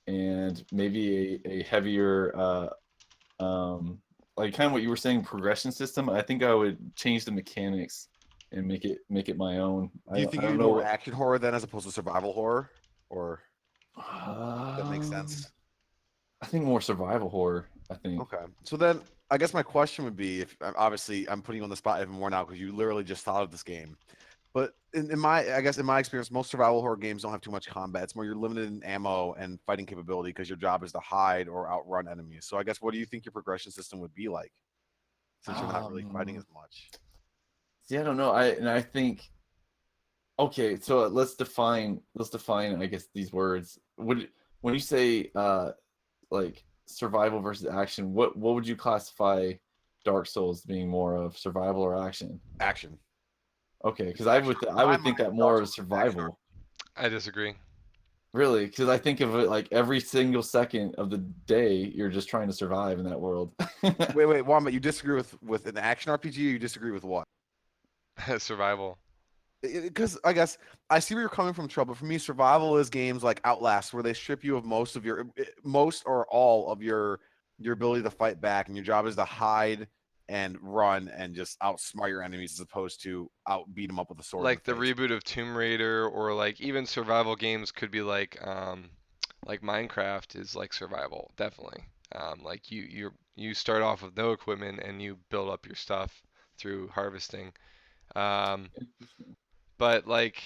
and maybe a heavier like kind of what you were saying progression system. I think I would change the mechanics and make it my own. Do you I think don't you'd know more what action horror then, as opposed to survival horror, or if that makes um, sense? I think more survival horror. I think. Okay. So then I guess my question would be if obviously I'm putting you on the spot even more now because you literally just thought of this game. But I guess in my experience, most survival horror games don't have too much combat. It's more you're limited in ammo and fighting capability because your job is to hide or outrun enemies. So I guess what do you think your progression system would be like, since you're not really fighting as much? See, I don't know. I think okay, so let's define I guess these words. When you say like survival versus action, what would you classify Dark Souls being more of, survival or action? Action. Okay, because In I my would think mind, that Dark more of Souls is action survival. I disagree. Really, because I think of it like every single second of the day, you're just trying to survive in that world. Wait, Wombat, you disagree with an action RPG, or you disagree with what? Survival. Because I guess I see where you're coming from, Trouble. For me, survival is games like Outlast, where they strip you of most or all of your ability to fight back, and your job is to hide and run and just outsmart your enemies as opposed to beat them up with a sword in Like the the face. reboot of Tomb Raider, or like even survival games could be like Minecraft is like survival, definitely. Like you start off with no equipment and you build up your stuff through harvesting. Um, but like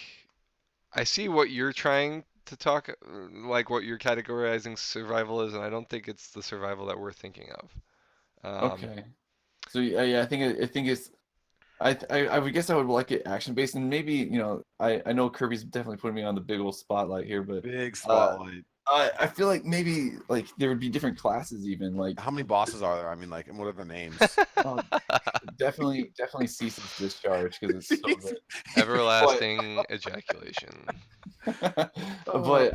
I see what you're trying to talk, like what you're categorizing survival is, and I don't think it's the survival that we're thinking of. Um, Okay, so yeah, I think it's I would guess I would like it action based, and maybe I know Kirby's definitely putting me on the big old spotlight here, but Big uh, spotlight. I feel like maybe like there would be different classes even like How many bosses are there? I mean, like, and what are their names? uh, definitely ceases discharge because it's so Jeez. good. But everlasting ejaculation. Oh. but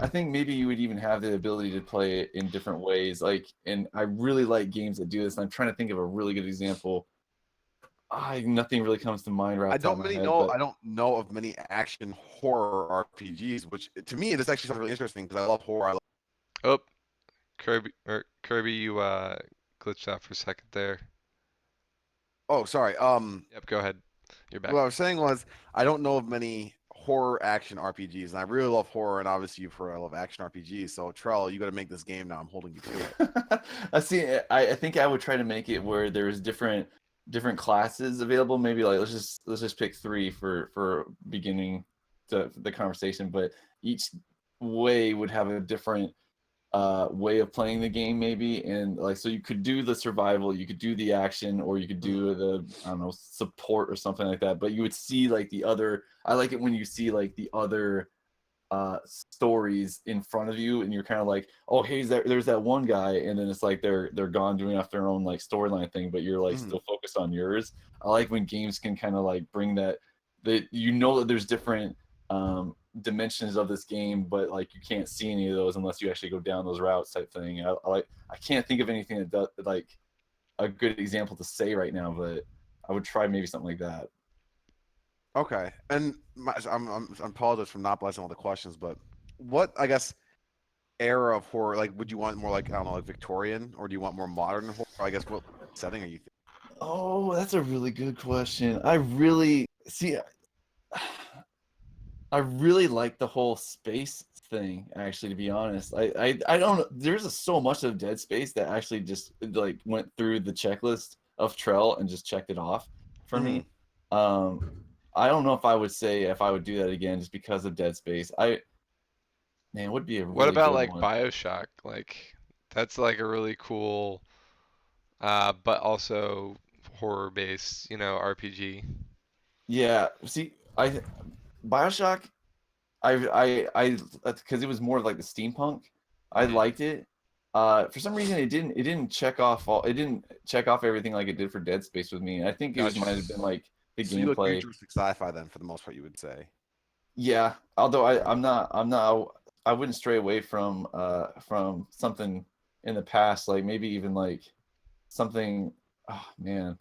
I think maybe you would even have the ability to play it in different ways. Like, and I really like games that do this. And I'm trying to think of a really good example. Nothing really comes to mind right off the top of my head, but I don't know of many action horror RPGs, which to me it is actually something really interesting because I love horror. Oh, Kirby, you glitched out for a second there. Oh, sorry. Yep, go ahead. You're back. What I was saying was I don't know of many horror action RPGs, and I really love horror, and obviously you've heard I love action RPGs. So Trell, you got to make this game now. I'm holding you to it. I see. I think I would try to make it where there's different classes available. Maybe like let's just pick three for beginning the conversation, but each way would have a different way of playing the game maybe, and like so you could do the survival, you could do the action, or you could do the I don't know support or something like that, but you would see like the other. I like it when you see like the other stories in front of you, and you're kind of like, oh hey, there's that one guy, and then it's like they're gone doing off their own like storyline thing, but you're like Mhm. still focused on yours. I like when games can kind of like bring that you know that there's different dimensions of this game, but like you can't see any of those unless you actually go down those routes type thing. I can't think of anything that does like a good example to say right now, but I would try maybe something like that. Okay, and I'm apologize for not blessing all the questions, but what I guess era of horror like would you want more like I don't know like Victorian or do you want more modern horror? I guess what setting are you thinking? Oh, that's a really good question. I really see. I really like the whole space thing. Actually, to be honest, I don't know. There's so much of Dead Space that actually just like went through the checklist of Trell and just checked it off for Mhm. me. Um, I don't know if I would say if I would do that again just because of Dead Space. Man, it would be a What really about good like one. BioShock? Like that's like a really cool, but also horror-based, RPG. Yeah, see, BioShock, I because it was more like the steampunk. I Hmm. liked it. For some reason, it didn't check off everything like it did for Dead Space with me. I think it was Gotcha. might have been like the So you look gameplay. futuristic sci-fi then for the most part you would say. Yeah, although Okay. I wouldn't stray away from something in the past, like maybe even like something, oh man,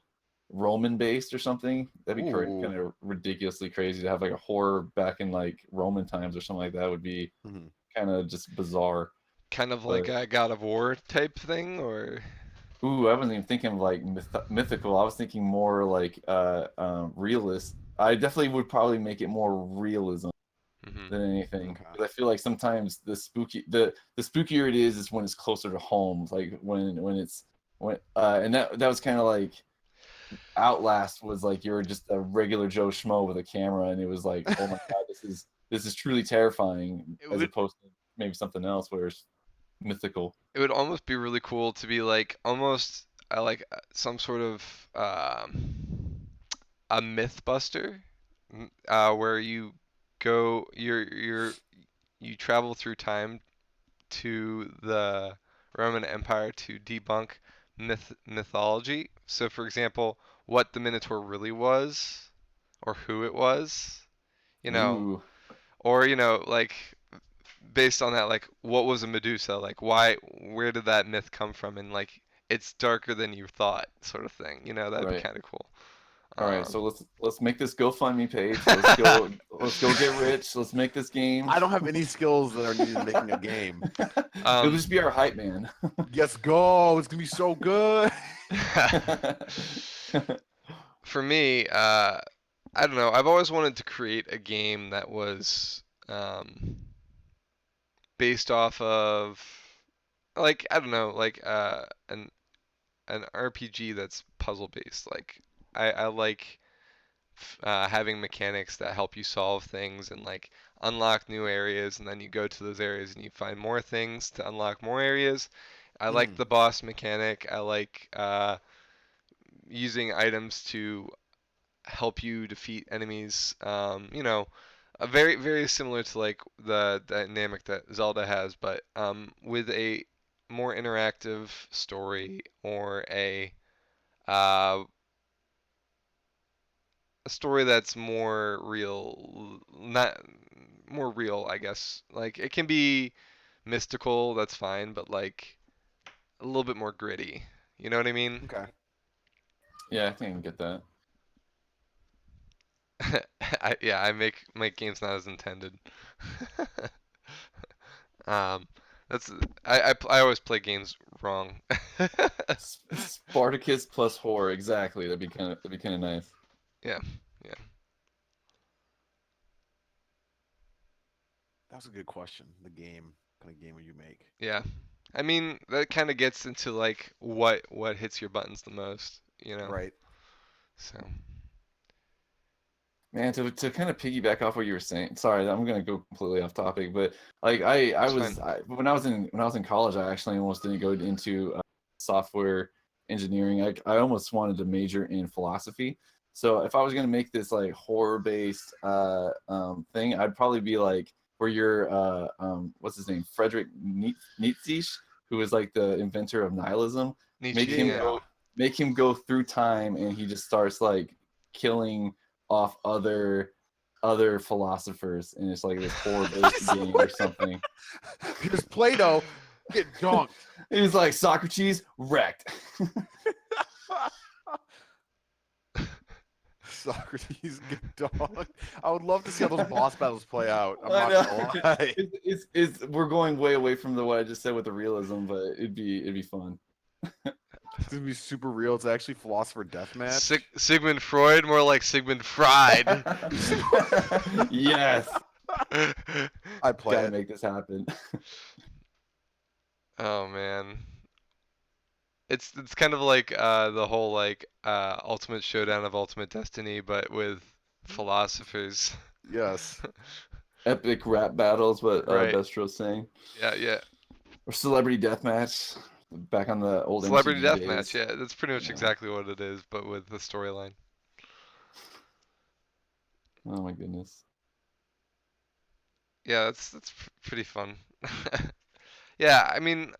Roman based or something. That'd be Ooh. kind of ridiculously crazy to have like a horror back in like Roman times or something like that would be Mhm. kind of just bizarre. Kind of like But a God of War type thing, or ooh, I wasn't even thinking of like mythical. I was thinking more like realist. I definitely would probably make it more realism hmm than anything, Okay. because I feel like sometimes the spookier it is when it's closer to home, like when it's when and that was kind of like Outlast was like you were just a regular Joe Schmo with a camera, and it was like, oh my god, this is truly terrifying, It as would opposed to maybe something else where it's mythical. it would almost be really cool to be like almost like some sort of a myth buster, where you travel through time to the Roman Empire to debunk mythology. So, for example, what the Minotaur really was, or who it was, you know, Ooh, or like based on that, like what was a Medusa? Like where did that myth come from? And like it's darker than you thought, sort of thing. That'd be right. kind of cool. All right, so Um, let's make this GoFundMe page. Let's go get rich. Let's make this game. I don't have any skills that are needed in making a game. It'll just be our hype man. Let's go. It's gonna be so good. for me, I don't know. I've always wanted to create a game that was based off of like I don't know, like an RPG that's puzzle based. Like I like having mechanics that help you solve things and like unlock new areas, and then you go to those areas and you find more things to unlock more areas. I like Mm. the boss mechanic. I like using items to help you defeat enemies. Very very similar to like the dynamic that Zelda has, but with a more interactive story or uh, a story that's more real, not more real, I guess. Like it can be mystical, that's fine, but like a little bit more gritty. You know what I mean? Okay. Yeah, I think I can get that. Yeah, I make games not as intended. Um, that's I always play games wrong. Spartacus plus horror, exactly. That'd be kind of nice. Yeah, yeah, That was a good question. The game, kind of game would you make? yeah. I mean, that kind of gets into like what hits your buttons the most, you know. Right. So, Man, to kind of piggyback off what you were saying. Sorry, I'm gonna go completely off topic, but like I it's was fine. when I was in college, I actually almost didn't go into software engineering. I almost wanted to major in philosophy. So if I was gonna make this like horror based thing, I'd probably be like where you're what's his name, Frederick Nietzsche, who is like the inventor of nihilism. Make Nietzsche, him yeah. go make him go through time, and he just starts like killing off other philosophers, and it's like this horror based game or something. Here's Plato. Get dunked. It was like Socrates wrecked. Socrates get dunked. I would love to see how those boss battles play out. I'm I not know. gonna lie. It's we're going way away from what I just said with the realism, but it'd be fun. It's gonna be super real. It's actually philosopher deathmatch. Sigmund Freud, more like Sigmund Fried. Yes, I play gotta it. make this happen. Oh man. It's kind of like the whole like Ultimate Showdown of Ultimate Destiny, but with philosophers. Yes. Epic rap battles, what Right. Bestro's saying, Yeah, yeah. or celebrity deathmatch, back on the old Celebrity MTV Deathmatch, days. yeah, that's pretty much Yeah. exactly what it is, but with the storyline. Oh my goodness. Yeah, that's pretty fun. Yeah, I mean,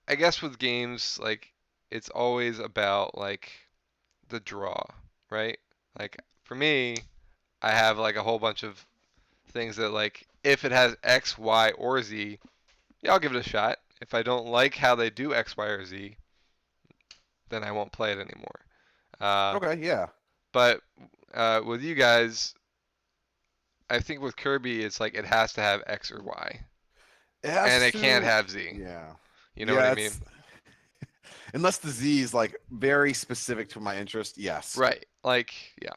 I guess with games, like it's always about like the draw, right? Like for me, I have like a whole bunch of things that like if it has X, Y, or Z, yeah, I'll give it a shot. If I don't like how they do X, Y, or Z, then I won't play it anymore. Uh, Okay. Yeah. but with you guys, I think with Kirby, it's like it has to have X or Y, It and has it can't to. have Z. Yeah. You know what Yeah. I It's mean? unless the Z is like very specific to my interest. Yes. Right. Like, yeah.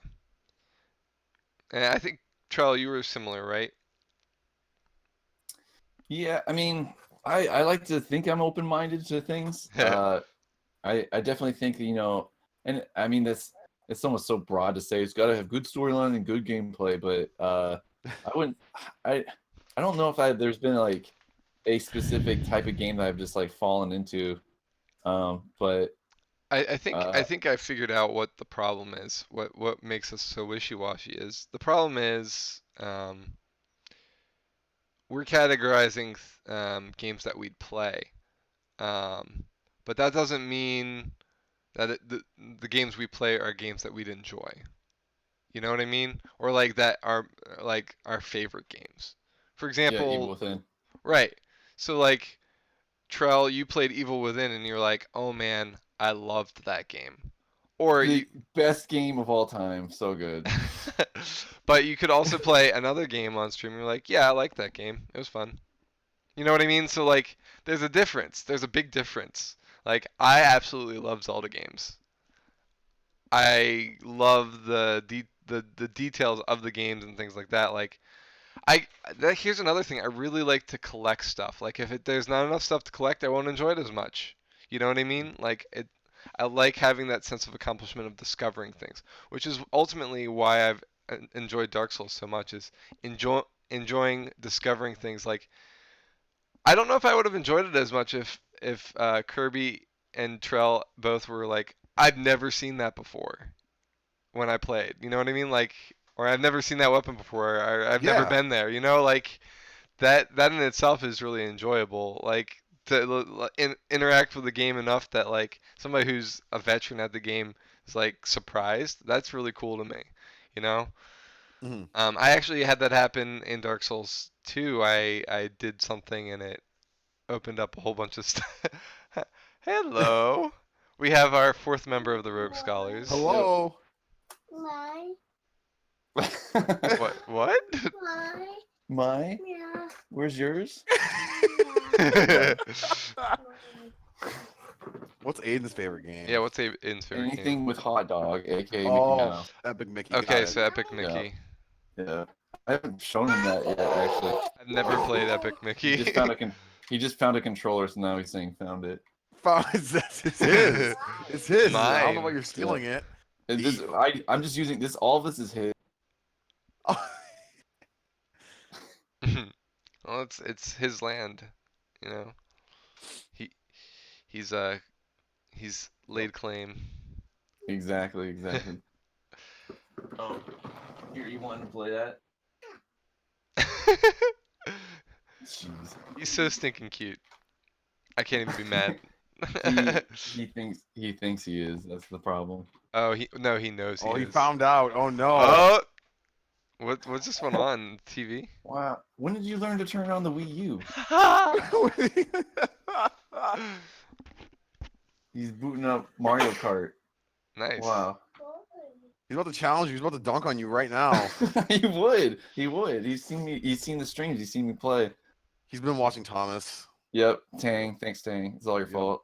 And I think Trell, you were similar, right? Yeah, I mean, I like to think I'm open minded to things. I definitely think And I mean, it's almost so broad to say it's got to have good storyline and good gameplay, but I wouldn't. I I don't know if there's been like a specific type of game that I've just like fallen into. But I think I uh, think I figured out what the problem is. What makes us so wishy-washy is the problem is we're categorizing games that we'd play, um, but that doesn't mean that the games we play are games that we'd enjoy. You know what I mean? Or like that are like our favorite games. For yeah, Evil example, Within, right. So like Trell, you played Evil Within and you're like, "Oh man, I loved that game." Or you the best game of all time, so good. but you could also play another game on stream and you're like, "Yeah, I like that game. It was fun." You know what I mean? So like there's a difference. There's a big difference. Like I absolutely love Zelda games. I love the details of the games and things like that. Like here's another thing. I really like to collect stuff. Like if there's not enough stuff to collect, I won't enjoy it as much. You know what I mean? Like I like having that sense of accomplishment of discovering things, which is ultimately why I've enjoyed Dark Souls so much. Is enjoying discovering things. Like I don't know if I would have enjoyed it as much if Kirby and Trell both were like, I've never seen that before when I played. You know what I mean? Like, or I've never seen that weapon before, or I've never Yeah. been there. You know, like that in itself is really enjoyable. Like to interact with the game enough that like somebody who's a veteran at the game is like surprised. That's really cool to me. You know, Mhm. I actually had that happen in Dark Souls 2. I did something and it opened up a whole bunch of stuff. Hello. We have our fourth member of the Rogue Scholars. Yep. Hello. My, What? What? my, My, yeah, where's yours? yeah. What's Aiden's favorite game? Yeah, what's Aiden's favorite game? Anything with hot dog, aka Mickey Oh, Mouse. Epic Mickey. Okay, got it. so Epic Mickey. Yeah, I haven't shown him that yet. Actually, I've never played Epic he Mickey. just found he just found a controller, so now he's saying found it. It's his. It's his. I don't know why Mine. you're stealing it. And this, I'm just using this. All of this is his. Well, it's his land, you know. He he's he's laid claim. Exactly. Oh, here, you want to play that? Jeez. He's so stinking cute. I can't even be mad. He thinks he is. That's the problem. Oh, he knows Oh, he is. found out. Oh no. Oh, what's this one on TV? Wow. When did you learn to turn on the Wii U? He's booting up Mario Kart. Nice. Wow. He's about to challenge you. He's about to dunk on you right now. He would. He's seen me. He's seen the streams. He's seen me play. He's been watching Thomas. Yep. Tang. Thanks, Tang. It's all your Yep. fault.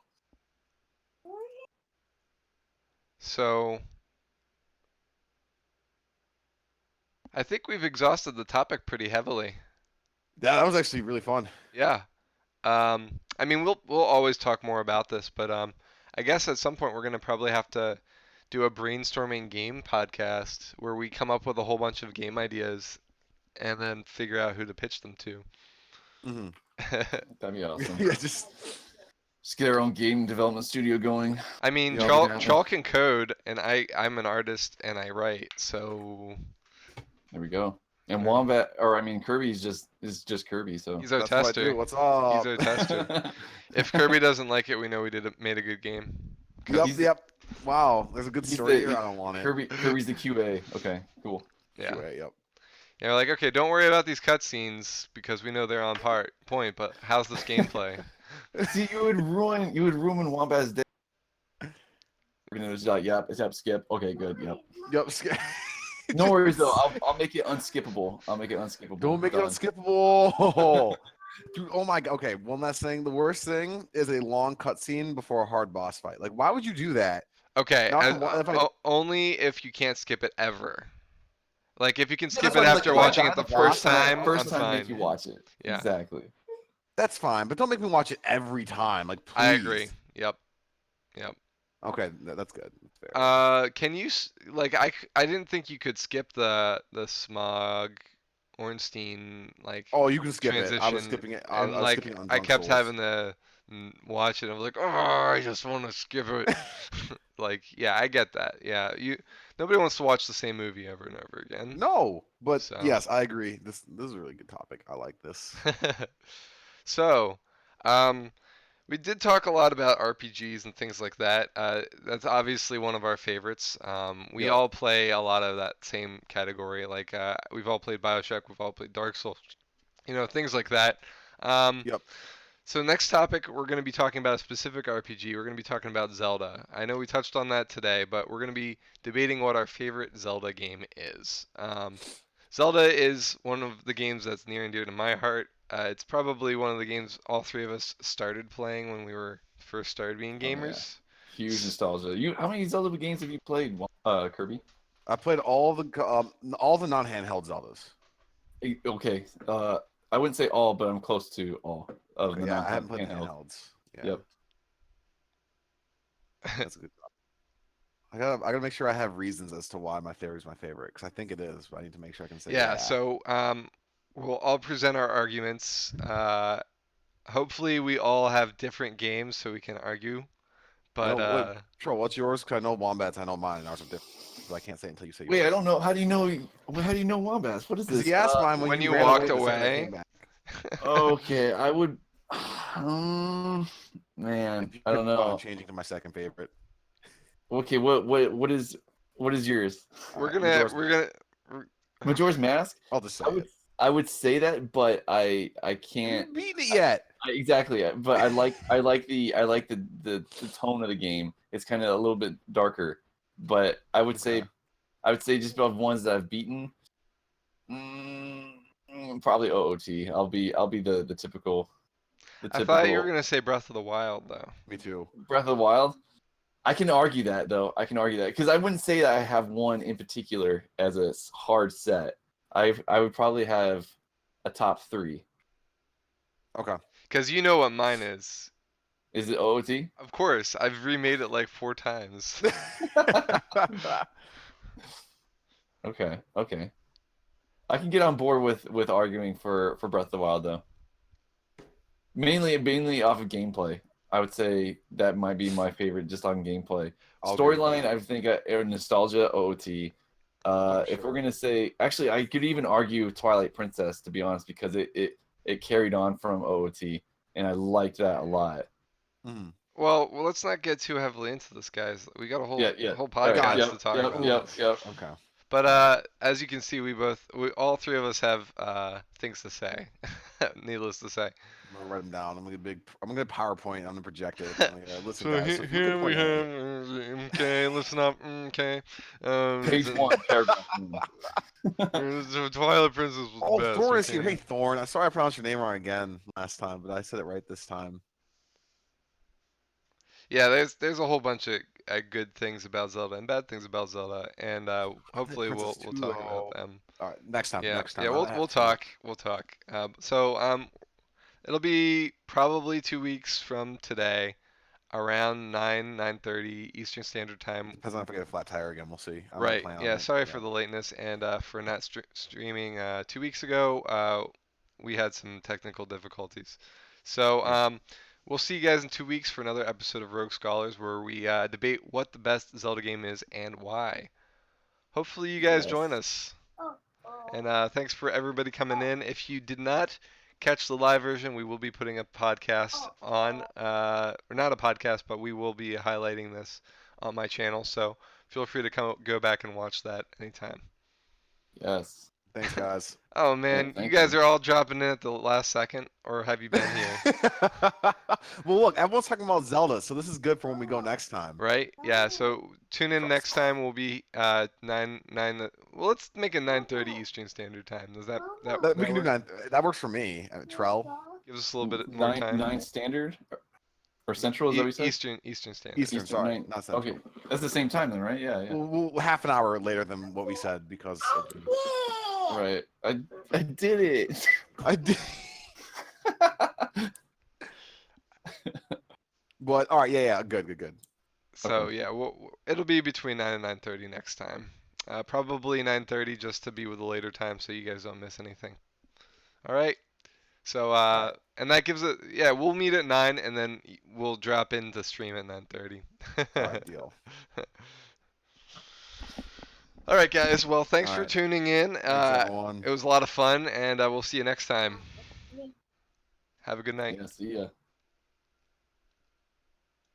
So I think we've exhausted the topic pretty heavily. Yeah, that was actually really fun. Yeah. I mean, we'll always talk more about this, but I guess at some point we're gonna probably have to do a brainstorming game podcast where we come up with a whole bunch of game ideas and then figure out who to pitch them to. Mhm. That'd be awesome. Yeah, just Just get our own game development studio going. I mean, Yeah, Charl exactly. Charl can code, and I'm an artist and I write, so There we go. And Wombat, or I mean, Kirby is just Kirby. So he's our that's what I tester. do. What's up? He's our tester. If Kirby doesn't like it, we know we made a good game. Yep, he's- yep. Wow, there's a good he's story the- here. I don't want it. Kirby's the QA. Okay, cool. Yeah. Anyway, yep. Yeah, we're like, okay, don't worry about these cutscenes because we know they're on point, but how's this gameplay? See, you would ruin Wombat's day. You're gonna just like, yep, skip. Okay, good, yep. Yep. No worries though. I'll make it unskippable. Don't make it Done. unskippable. Dude, oh my god. Okay, one last thing. The worst thing is a long cutscene before a hard boss fight. Like, why would you do that? Okay, Not if I- only if you can't skip it ever. Like if you can Yeah, skip that's it why, after like, watching die it the the first time, First I'm time, fine. make you watch it. Yeah. Exactly. That's fine, but don't make me watch it every time. Like, please. I agree. Yep. Okay, that's good. That's fair. Can you like I didn't think you could skip the Smog Ornstein like Oh, you can skip it. I was transition, skipping it. I and was like skipping it on I Drunk kept Souls. having to watch it. I'm like, oh, I just want to skip it. Like, yeah, I get that. Yeah, nobody wants to watch the same movie over and over again. No, but So. yes, I agree. This is a really good topic. I like this. So, um, we did talk a lot about RPGs and things like that. That's obviously one of our favorites. We Yep. all play a lot of that same category. Like, we've all played BioShock, we've all played Dark Souls, things like that. Um, Yep. so next topic, we're going to be talking about a specific RPG. We're going to be talking about Zelda. I know we touched on that today, but we're going to be debating what our favorite Zelda game is. Zelda is one of the games that's near and dear to my heart. It's probably one of the games all three of us started playing when we were first started being Oh, yeah. gamers. Huge nostalgia. How many Zelda games have you played, Kirby? I played all the non-handheld Zeldas. Okay. I wouldn't say all, but I'm close to all of Okay, the yeah, I haven't played the non-handheld. handhelds. Yeah, Yep. that's a good. I gotta make sure I have reasons as to why my favorite is my favorite, because I think it is, but I need to make sure I can say Yeah, yeah. so we'll all present our arguments. Hopefully we all have different games so we can argue. But Troll, what's yours? Because I know Wombats, I know mine, and ours are different, but I can't say it until you say yours. Wait, I don't know. How do you know? How do you know Wombats? What is Because this? he asked mine when you you ran walked away, the second I away. came back. Okay, I would. Man, If you I don't could, I'm know. changing to my second favorite. Okay, what is yours? We're Alright, gonna Majora's we're Mask. gonna Majora's Mask? I'll just say I would it. I would say that, but I You can't haven't beaten it yet. exactly. But I like the tone of the game. It's kind of a little bit darker, but Okay. I would say just about ones that I've beaten. Probably OOT. I'll be the typical I thought you were gonna say Breath of the Wild though. Me too. Breath of the Wild. I can argue that though. I can argue that because I wouldn't say that I have one in particular as a hard set. I would probably have a top three. Okay. Cause you know what mine is. Is it OOT? Of course, I've remade it like 4 times. Okay, okay. I can get on board with arguing for Breath of the Wild though. Mainly off of gameplay. I would say that might be my favorite just on gameplay. I'll agree with Storyline, that. I think nostalgia OOT. If we're gonna say, actually, I could even argue Twilight Princess to be honest because it carried on from OOT and I liked that a lot. Mhm. Well, let's not get too heavily into this, guys. We got a whole Yeah. whole All right, podcast Gotcha. to talk yep, about yep, this. yep. Okay. But as you can see, we all three of us have things to say. Needless to say. I'm gonna write them down. I'm gonna get a PowerPoint. I'm gonna project it. I'm gonna, listen, So guys. So if you here we complain, have. Okay, listen up. Okay. Page one, paragraph. So Twilight Princess was oh, the best. Thorn is here. Okay. Hey, Thorn. I'm sorry I pronounced your name wrong again last time, but I said it right this time. Yeah, there's a whole bunch of good things about Zelda and bad things about Zelda, and hopefully we'll Princess talk 2, about them. All right, next time. Yeah, Next time. yeah, Now we'll that I have we'll two. talk. We'll talk. So it'll be probably 2 weeks from today, around 9:30 Eastern Standard Time. Depends on if I get a flat tire again. We'll see. I'm not Right. planning on Yeah. it. Sorry Yeah. for the lateness and for not streaming 2 weeks ago. We had some technical difficulties. So Yeah. we'll see you guys in 2 weeks for another episode of Rogue Scholars where we debate what the best Zelda game is and why. Hopefully you guys Yes. join us. Oh. And thanks for everybody coming in. If you did not catch the live version, we will be putting a podcast on, or not a podcast, but we will be highlighting this on my channel. So feel free to go back and watch that anytime. Yes. Thanks, guys. Oh man, you thank guys you. are all dropping in at the last second, or have you been here? Well, look, everyone's talking about Zelda, so this is good for when we go next time. Right? Yeah. So tune in next time. We'll be 9. Well, let's make it 9:30 Eastern Standard Time. Does that We can do work? that. That works for me. Trell. Gives us a little bit more time. Nine standard or central? Is that what you said? Eastern Standard. Eastern, sorry, nine. not Central. Okay, that's the same time then, right? Yeah. We'll half an hour later than what we said because. Right. I did it. I did. But all right, yeah, good. So Okay. yeah, it'll be between 9 and 9:30 next time. Probably 9:30 just to be with a later time so you guys don't miss anything. All right. So right. and that gives it, yeah, we'll meet at 9 and then we'll drop into stream at 9:30. All right, deal. All right, guys. Well, thanks All for right. tuning in. Thanks, everyone. It was a lot of fun, and we'll see you next time. Have a good night. Yeah, see ya.